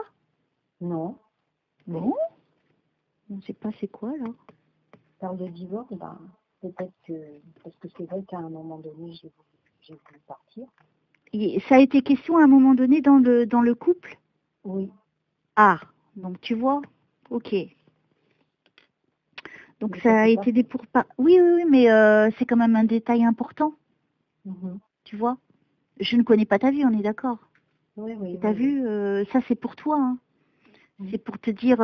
Speaker 1: Non.
Speaker 2: Bon. On ne sait pas c'est quoi, là.
Speaker 1: Parle de divorce, ben, peut-être que... Parce que c'est vrai qu'à un moment donné, j'ai voulu partir.
Speaker 2: Et ça a été question à un moment donné dans le couple?
Speaker 1: Oui.
Speaker 2: Ah, donc tu vois? Ok. Donc
Speaker 1: Mais
Speaker 2: ça a été des pourparlers. Oui, oui, oui, mais c'est quand même un détail important. Tu vois? Je ne connais pas ta vie, on est d'accord?
Speaker 1: Oui, oui.
Speaker 2: T'as vu, ça c'est pour toi. Hein. C'est pour te dire,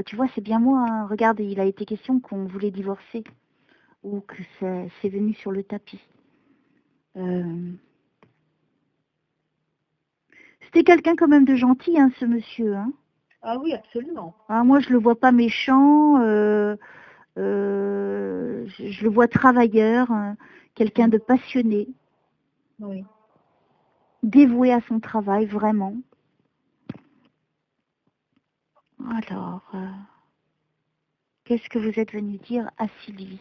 Speaker 2: tu vois, c'est bien moi. Hein. Regarde, il a été question qu'on voulait divorcer. Ou que c'est venu sur le tapis. C'était quelqu'un quand même de gentil, hein, ce monsieur. Hein.
Speaker 1: Ah oui, absolument.
Speaker 2: Ah, moi, je le vois pas méchant. Je le vois travailleur, hein, quelqu'un de passionné.
Speaker 1: Oui.
Speaker 2: Dévoué à son travail, vraiment. Alors, Qu'est-ce que vous êtes venu dire à Sylvie?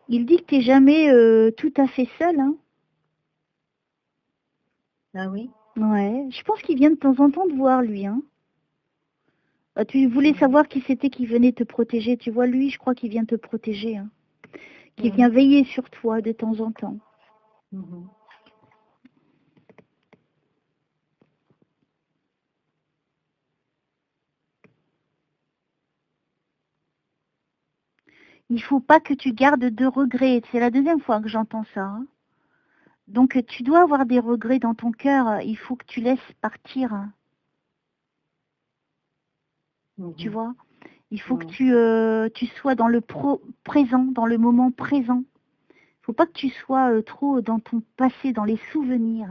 Speaker 2: Il dit que tu n'es jamais tout à fait seule, hein?
Speaker 1: Ah oui?
Speaker 2: Ouais, je pense qu'il vient de temps en temps te voir, lui, hein. Tu voulais savoir qui c'était qui venait te protéger. Tu vois, lui, je crois qu'il vient te protéger, hein. Qui vient veiller sur toi de temps en temps. Il faut pas que tu gardes de regrets. C'est la deuxième fois que j'entends ça, hein. Donc, tu dois avoir des regrets dans ton cœur. Il faut que tu laisses partir. Tu vois? Il faut que tu sois dans le présent, dans le moment présent. Il faut pas que tu sois trop dans ton passé, dans les souvenirs.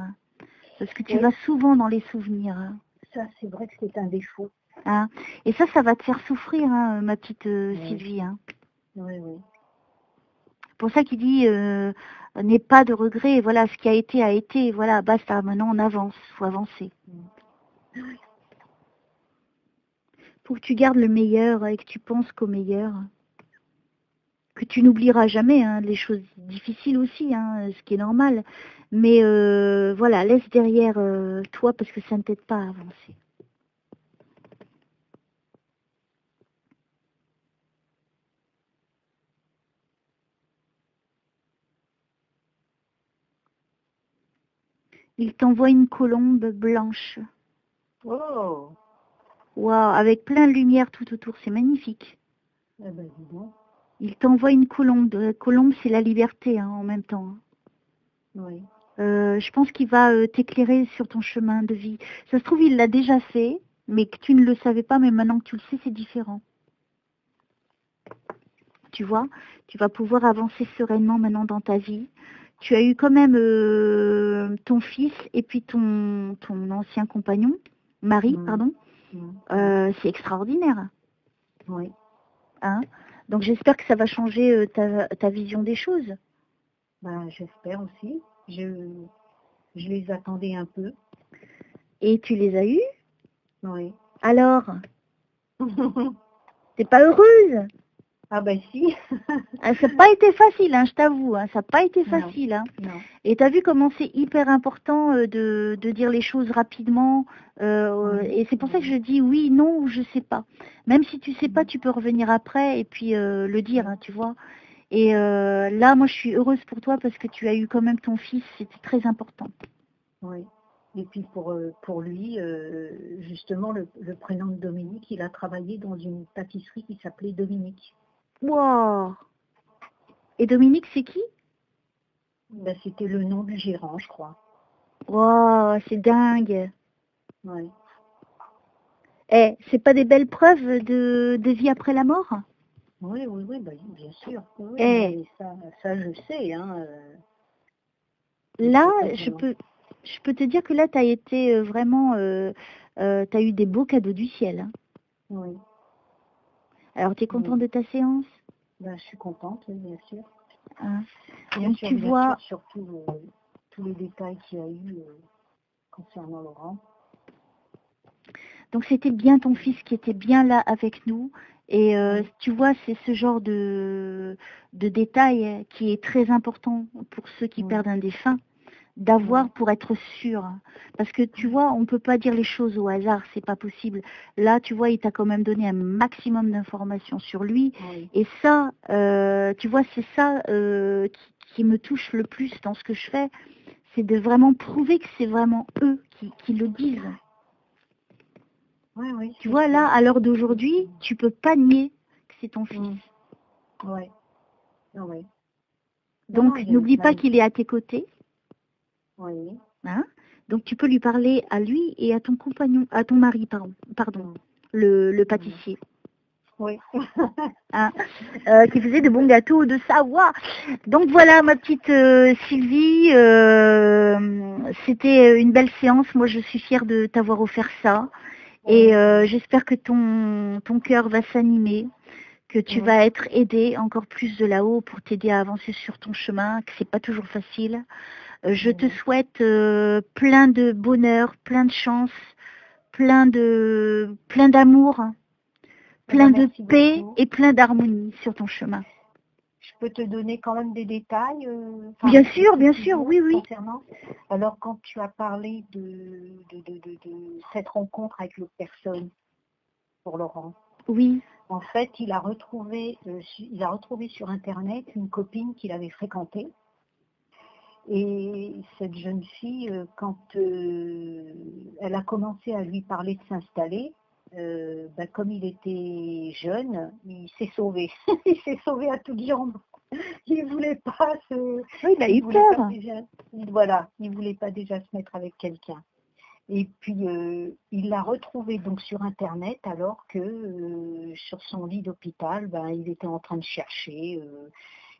Speaker 2: Parce que tu vas souvent dans les souvenirs.
Speaker 1: Ça, c'est vrai que c'est un défaut.
Speaker 2: Hein? Et ça va te faire souffrir, hein, ma petite Sylvie. Hein?
Speaker 1: Oui.
Speaker 2: C'est pour ça qu'il dit n'aie pas de regrets. Voilà, ce qui a été. Voilà, basta. Maintenant, on avance. Il faut avancer. Pour que tu gardes le meilleur et que tu penses qu'au meilleur. Que tu n'oublieras jamais, hein, les choses difficiles aussi, hein, ce qui est normal. Mais voilà, laisse derrière toi parce que ça ne t'aide pas à avancer. Il t'envoie une colombe blanche.
Speaker 1: Oh!
Speaker 2: Waouh, avec plein de lumière tout autour, c'est magnifique.
Speaker 1: Eh ben, dis donc.
Speaker 2: Il t'envoie une colombe. Colombe, c'est la liberté, hein, en même temps. Hein.
Speaker 1: Oui.
Speaker 2: Je pense qu'il va t'éclairer sur ton chemin de vie. Ça se trouve, il l'a déjà fait, mais que tu ne le savais pas, mais maintenant que tu le sais, c'est différent. Tu vois, tu vas pouvoir avancer sereinement maintenant dans ta vie. Tu as eu quand même ton fils et puis ton ancien compagnon, mari, pardon. C'est extraordinaire.
Speaker 1: Oui.
Speaker 2: Hein? Donc j'espère que ça va changer ta vision des choses.
Speaker 1: Ben, j'espère aussi. Je les attendais un peu.
Speaker 2: Et tu les as eus?
Speaker 1: Oui.
Speaker 2: Alors? T'es pas heureuse?
Speaker 1: Ah ben si.
Speaker 2: Ça n'a pas été facile, hein, je t'avoue. Hein, ça n'a pas été facile. Hein.
Speaker 1: Non.
Speaker 2: Et tu as vu comment c'est hyper important de dire les choses rapidement. Et c'est pour ça que je dis oui, non ou je sais pas. Même si tu sais pas, tu peux revenir après et puis le dire, hein, tu vois. Et là, moi, je suis heureuse pour toi parce que tu as eu quand même ton fils. C'était très important.
Speaker 1: Oui. Et puis pour lui, justement, le prénom de Dominique, il a travaillé dans une pâtisserie qui s'appelait Dominique.
Speaker 2: Wow. Et Dominique, c'est qui?
Speaker 1: Ben, c'était le nom du gérant, je crois.
Speaker 2: Wow, c'est dingue.
Speaker 1: Oui.
Speaker 2: Eh, c'est pas des belles preuves de vie après la mort?
Speaker 1: Oui, ben, bien sûr. Oui,
Speaker 2: Eh.
Speaker 1: ça, je sais. Hein,
Speaker 2: là, je peux te dire que là, tu as été vraiment... tu as eu des beaux cadeaux du ciel. Hein.
Speaker 1: Oui.
Speaker 2: Alors, tu es content de ta séance?
Speaker 1: Ben, je suis contente, oui, bien sûr.
Speaker 2: Hein.
Speaker 1: Bien
Speaker 2: donc,
Speaker 1: sûr,
Speaker 2: tu vois...
Speaker 1: Sûr, surtout tous les détails qu'il y a eu concernant Laurent.
Speaker 2: Donc, c'était bien ton fils qui était bien là avec nous. Et tu vois, c'est ce genre de détail qui est très important pour ceux qui perdent un défunt. D'avoir pour être sûr. Parce que tu vois, on ne peut pas dire les choses au hasard, c'est pas possible. Là, tu vois, il t'a quand même donné un maximum d'informations sur lui. Oui. Et ça, tu vois, c'est ça qui me touche le plus dans ce que je fais. C'est de vraiment prouver que c'est vraiment eux qui le disent.
Speaker 1: Oui,
Speaker 2: tu vois, là, à l'heure d'aujourd'hui, tu peux pas nier que c'est ton fils.
Speaker 1: Oui.
Speaker 2: Donc, n'oublie pas qu'il est à tes côtés.
Speaker 1: Oui.
Speaker 2: Hein? Donc tu peux lui parler à lui et à ton compagnon, à ton mari, pardon, le pâtissier.
Speaker 1: Oui.
Speaker 2: Hein? Qui faisait de bons gâteaux de Savoie. Donc voilà ma petite Sylvie, c'était une belle séance. Moi je suis fière de t'avoir offert ça. Et j'espère que ton cœur va s'animer, que tu vas être aidé encore plus de là-haut pour t'aider à avancer sur ton chemin, que c'est pas toujours facile. Je te souhaite plein de bonheur, plein de chance, plein d'amour, plein de paix et plein d'harmonie sur ton chemin.
Speaker 1: Je peux te donner quand même des détails
Speaker 2: bien sûr, oui.
Speaker 1: Concernant. Alors, quand tu as parlé de cette rencontre avec l'autre personne, pour Laurent,
Speaker 2: oui.
Speaker 1: En fait, il a retrouvé sur Internet une copine qu'il avait fréquentée. Et cette jeune fille, quand elle a commencé à lui parler de s'installer, comme il était jeune, il s'est sauvé. Il s'est sauvé à toutes jambes. Il voulait pas se...
Speaker 2: Oui, il a eu peur.
Speaker 1: Il voulait pas déjà se mettre avec quelqu'un. Et puis, il l'a retrouvé donc sur Internet alors que sur son lit d'hôpital, il était en train de chercher,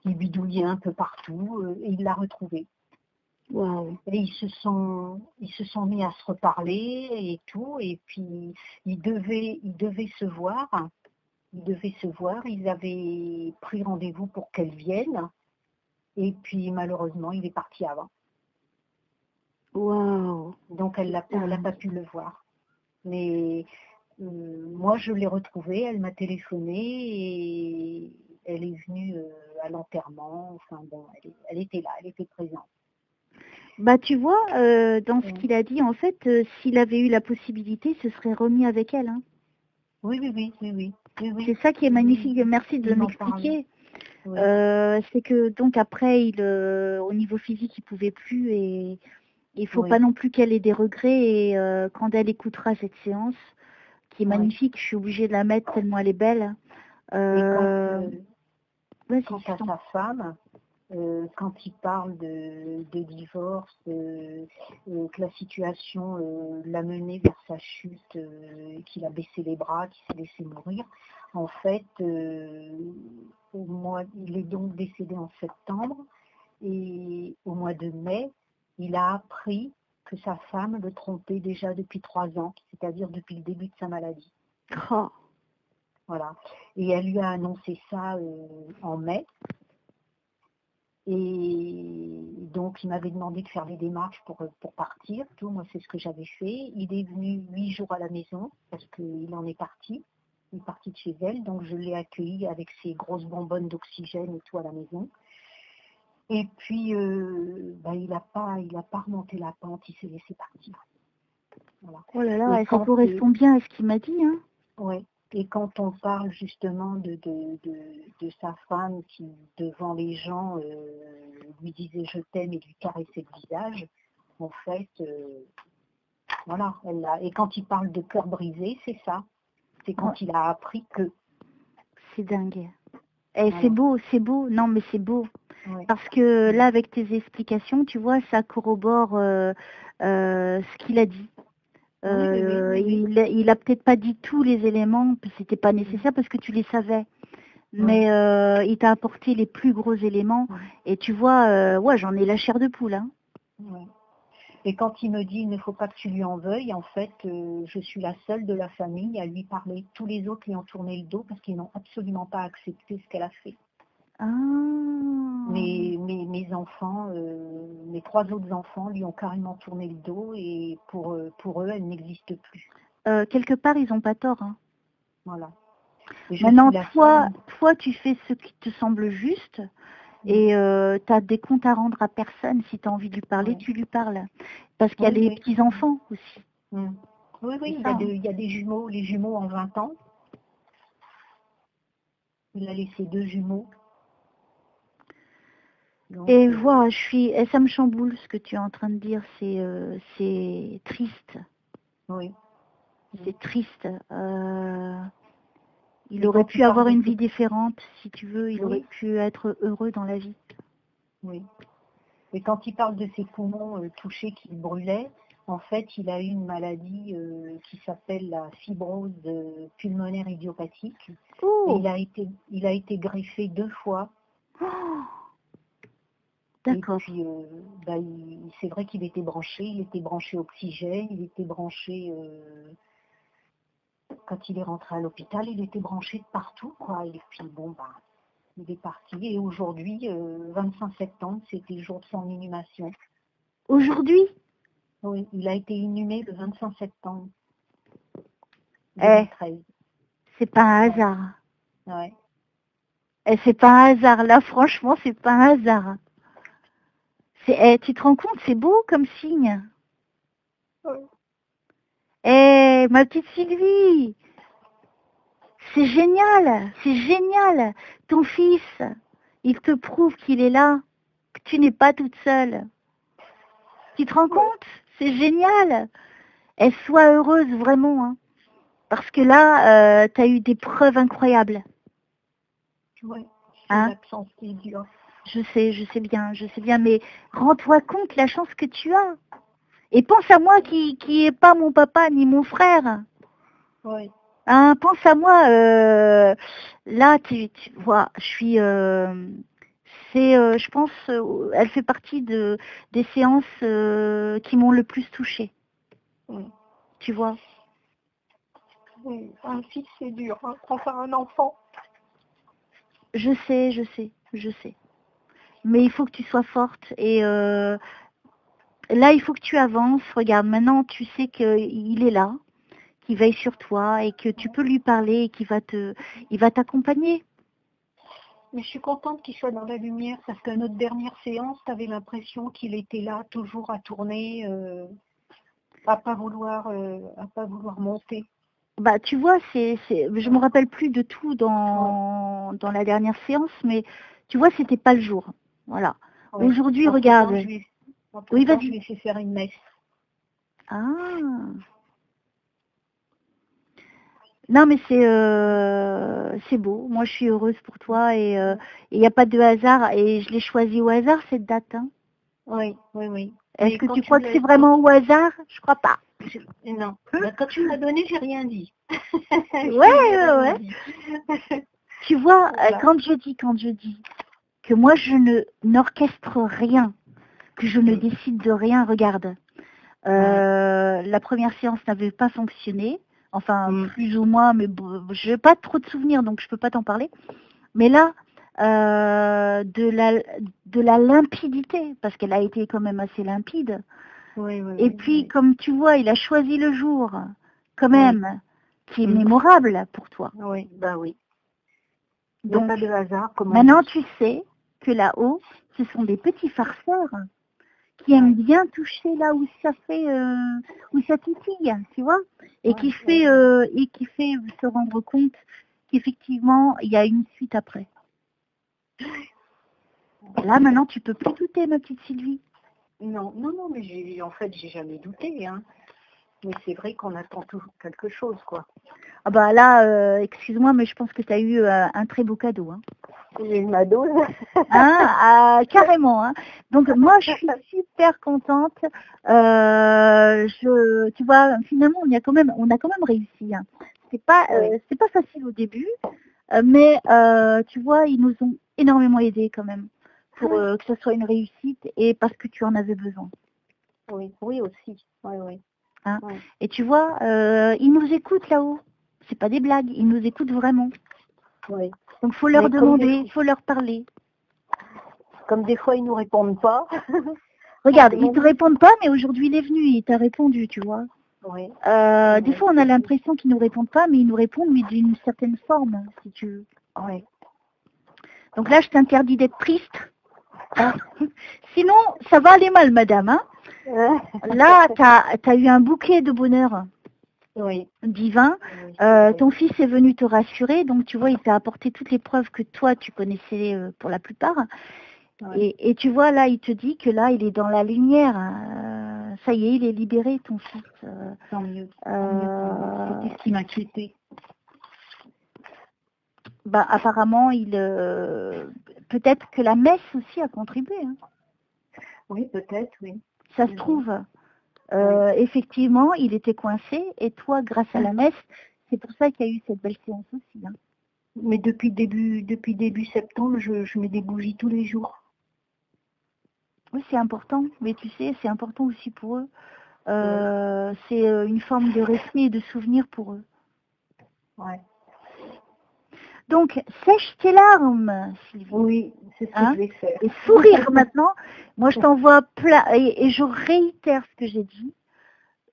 Speaker 1: il bidouillait un peu partout et il l'a retrouvé.
Speaker 2: Wow.
Speaker 1: Et ils se sont mis à se reparler et tout, et puis ils devaient se voir. Ils avaient pris rendez-vous pour qu'elle vienne, et puis malheureusement, il est parti avant.
Speaker 2: Wow.
Speaker 1: Donc elle n'a pas pu le voir. Mais moi, je l'ai retrouvée, elle m'a téléphoné et elle est venue à l'enterrement. Enfin bon, elle était là, elle était présente.
Speaker 2: Bah tu vois, dans ce qu'il a dit, en fait, s'il avait eu la possibilité, ce serait remis avec elle. Hein.
Speaker 1: Oui.
Speaker 2: C'est ça qui est magnifique. Merci de m'expliquer. Oui. C'est que donc après, au niveau physique, il pouvait plus et il faut pas non plus qu'elle ait des regrets. Et quand elle écoutera cette séance, qui est magnifique, je suis obligée de la mettre tellement elle est belle.
Speaker 1: Quant à sa femme, quand il parle de divorce, que la situation l'a mené vers sa chute, qu'il a baissé les bras, qu'il s'est laissé mourir, en fait, il est donc décédé en septembre, et au mois de mai, il a appris que sa femme le trompait déjà depuis 3 ans, c'est-à-dire depuis le début de sa maladie.
Speaker 2: Oh.
Speaker 1: Voilà. Et elle lui a annoncé ça en mai. Et donc, il m'avait demandé de faire les démarches pour partir. Tout. Moi, c'est ce que j'avais fait. Il est venu 8 jours à la maison parce qu'il en est parti. Il est parti de chez elle. Donc, je l'ai accueilli avec ses grosses bonbonnes d'oxygène et tout à la maison. Et puis, il n'a pas remonté la pente. Il s'est laissé partir. Voilà.
Speaker 2: Oh là là, ça correspond bien à ce qu'il m'a dit. Hein.
Speaker 1: Oui. Et quand on parle justement de sa femme qui, devant les gens, lui disait je t'aime et lui caressait le visage, en fait, voilà. Et quand il parle de cœur brisé, c'est ça. C'est quand il a appris que...
Speaker 2: C'est dingue. Et voilà. C'est beau. Non, mais c'est beau. Ouais. Parce que là, avec tes explications, tu vois, ça corrobore ce qu'il a dit. Oui. Il a peut-être pas dit tous les éléments, c'était pas nécessaire parce que tu les savais. Mais il t'a apporté les plus gros éléments. Et tu vois, j'en ai la chair de poule. Hein.
Speaker 1: Ouais. Et quand il me dit il ne faut pas que tu lui en veuilles, en fait, je suis la seule de la famille à lui parler. Tous les autres lui ont tourné le dos parce qu'ils n'ont absolument pas accepté ce qu'elle a fait.
Speaker 2: Ah.
Speaker 1: Mes enfants, mes 3 autres enfants lui ont carrément tourné le dos et pour eux, elle n'existe plus.
Speaker 2: Quelque part, ils n'ont pas tort. Hein.
Speaker 1: Voilà.
Speaker 2: Maintenant, toi, tu fais ce qui te semble juste et tu as des comptes à rendre à personne. Si tu as envie de lui parler, tu lui parles. Parce qu'il y a les petits-enfants aussi.
Speaker 1: Oui, il y a des jumeaux, les jumeaux en 20 ans. Il a laissé 2 jumeaux. Donc,
Speaker 2: et voilà, ça me chamboule ce que tu es en train de dire, c'est triste.
Speaker 1: Oui.
Speaker 2: C'est triste. Il aurait pu avoir une vie différente, si tu veux, il aurait pu être heureux dans la vie.
Speaker 1: Oui. Et quand il parle de ses poumons touchés qui brûlaient, en fait, il a eu une maladie qui s'appelle la fibrose pulmonaire idiopathique.
Speaker 2: Oh.
Speaker 1: Et il a été greffé 2 fois.
Speaker 2: Oh. D'accord.
Speaker 1: Et puis, c'est vrai qu'il était branché oxygène, il était branché Quand il est rentré à l'hôpital, il était branché de partout, quoi. Et puis bon, bah, il est parti. Et aujourd'hui, 25 septembre, c'était le jour de son inhumation.
Speaker 2: Aujourd'hui?
Speaker 1: Oui, il a été inhumé le 25 septembre
Speaker 2: Eh,
Speaker 1: 2013.
Speaker 2: c'est pas un hasard.
Speaker 1: Ouais.
Speaker 2: Eh, c'est pas un hasard. Là, franchement, c'est pas un hasard. Tu te rends compte, c'est beau comme signe.
Speaker 1: Oui.
Speaker 2: Eh, ma petite Sylvie, c'est génial, c'est génial. Ton fils, il te prouve qu'il est là, que tu n'es pas toute seule. Tu te rends compte? C'est génial. Et sois heureuse vraiment, hein. Parce que là, tu as eu des preuves incroyables.
Speaker 1: Oui, c'est
Speaker 2: Hein?
Speaker 1: l'absence qui est dure.
Speaker 2: Je sais bien, mais rends-toi compte la chance que tu as. Et pense à moi qui est pas mon papa ni mon frère.
Speaker 1: Oui.
Speaker 2: Hein, pense à moi. Là, tu vois, je suis. Je pense, elle fait partie des séances qui m'ont le plus touchée.
Speaker 1: Oui.
Speaker 2: Tu vois.
Speaker 1: Oui, un fils c'est dur, hein. Enfin un enfant.
Speaker 2: Je sais. Mais il faut que tu sois forte et là, il faut que tu avances. Regarde, maintenant, tu sais qu'il est là, qu'il veille sur toi et que tu peux lui parler et il va t'accompagner.
Speaker 1: Mais je suis contente qu'il soit dans la lumière parce qu'à notre dernière séance, tu avais l'impression qu'il était là, toujours à tourner, à pas vouloir monter.
Speaker 2: Bah, tu vois, je me rappelle plus de tout dans la dernière séance, mais tu vois, c'était pas le jour. Voilà.
Speaker 1: Ouais.
Speaker 2: Aujourd'hui,
Speaker 1: Entre-temps,
Speaker 2: regarde. Oui,
Speaker 1: je
Speaker 2: vas-y.
Speaker 1: lui ai fait faire une messe.
Speaker 2: Ah. Non, mais c'est beau. Moi, je suis heureuse pour toi et il n'y a pas de hasard. Et je l'ai choisi au hasard, cette date. Hein.
Speaker 1: Oui, oui, oui.
Speaker 2: Est-ce que tu crois que c'est vraiment au hasard? Je crois pas.
Speaker 1: Non. Bah, quand tu me l'as donné, j'ai rien dit.
Speaker 2: Ouais. Tu vois,
Speaker 1: voilà.
Speaker 2: quand je dis que moi, je n'orchestre rien, que je ne décide de rien, regarde. La première séance n'avait pas fonctionné. Enfin, plus ou moins, mais bon, je n'ai pas trop de souvenirs, donc je ne peux pas t'en parler. Mais là, de la limpidité, parce qu'elle a été quand même assez limpide.
Speaker 1: Oui,
Speaker 2: et puis, comme tu vois, il a choisi le jour, quand même, qui est mémorable pour toi.
Speaker 1: Oui, bah oui.
Speaker 2: Donc,
Speaker 1: il n'y a pas de hasard.
Speaker 2: Maintenant, tu sais que là-haut, ce sont des petits farceurs qui aime bien toucher là où ça fait où ça titille, tu vois, et qui fait se rendre compte qu'effectivement il y a une suite après. Là maintenant tu peux plus douter, ma petite Sylvie.
Speaker 1: Non, mais j'ai jamais douté, hein. Mais c'est vrai qu'on attend toujours quelque chose, quoi.
Speaker 2: Ah bah là, excuse-moi, mais je pense que tu as eu un très beau cadeau. Hein.
Speaker 1: J'ai eu ma dose.
Speaker 2: Carrément. Hein. Donc moi, je suis super contente. Tu vois, finalement, on a quand même réussi. Hein. C'est pas facile au début, mais tu vois, ils nous ont énormément aidés quand même pour que ce soit une réussite et parce que tu en avais besoin.
Speaker 1: Oui aussi. Oui.
Speaker 2: Hein. Et tu vois, ils nous écoutent là-haut. C'est pas des blagues, ils nous écoutent vraiment.
Speaker 1: Oui.
Speaker 2: Donc faut leur demander, faut leur parler.
Speaker 1: Comme des fois ils nous répondent pas.
Speaker 2: Regarde, ils te répondent pas, mais aujourd'hui il est venu, il t'a répondu, tu vois.
Speaker 1: Oui.
Speaker 2: Des fois on a l'impression qu'ils nous répondent pas, mais ils nous répondent, mais d'une certaine forme, si tu veux.
Speaker 1: Oui.
Speaker 2: Donc là, je t'interdis d'être triste. Sinon, ça va aller mal, madame. Hein. Là, tu as eu un bouquet de bonheur.
Speaker 1: Oui.
Speaker 2: Divin. Ton fils est venu te rassurer, donc tu vois, il t'a apporté toutes les preuves que toi, tu connaissais pour la plupart. Oui. Et tu vois, là, il te dit que là, il est dans la lumière. Ça y est, il est libéré, ton fils.
Speaker 1: Tant mieux. C'était ce qui m'inquiétait.
Speaker 2: Bah, apparemment, peut-être que la messe aussi a contribué. Hein.
Speaker 1: Oui, peut-être, oui.
Speaker 2: Ça se trouve. Effectivement, il était coincé et toi, grâce à la messe, c'est pour ça qu'il y a eu cette belle séance aussi. Hein.
Speaker 1: Mais depuis début septembre, je mets des bougies tous les jours.
Speaker 2: Oui, c'est important, mais tu sais, c'est important aussi pour eux. C'est une forme de respect et de souvenir pour eux.
Speaker 1: Ouais.
Speaker 2: Donc, sèche tes larmes, Sylvie.
Speaker 1: Oui, c'est ce que je vais faire.
Speaker 2: Et sourire maintenant. Moi, je t'envoie plein, et je réitère ce que j'ai dit.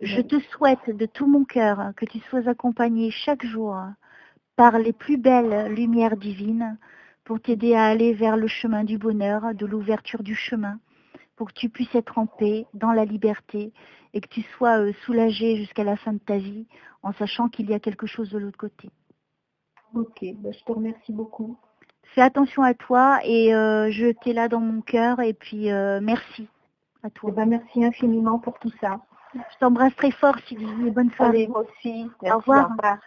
Speaker 2: Je te souhaite de tout mon cœur que tu sois accompagnée chaque jour par les plus belles lumières divines pour t'aider à aller vers le chemin du bonheur, de l'ouverture du chemin, pour que tu puisses être en paix, dans la liberté, et que tu sois soulagée jusqu'à la fin de ta vie, en sachant qu'il y a quelque chose de l'autre côté.
Speaker 1: Ok, je te remercie beaucoup.
Speaker 2: Fais attention à toi, et je t'ai là dans mon cœur, et puis merci à toi.
Speaker 1: Merci infiniment pour tout ça.
Speaker 2: Je t'embrasse très fort, Sylvie, et bonne soirée.
Speaker 1: Allez, moi aussi. Merci,
Speaker 2: Au revoir.
Speaker 1: Au revoir.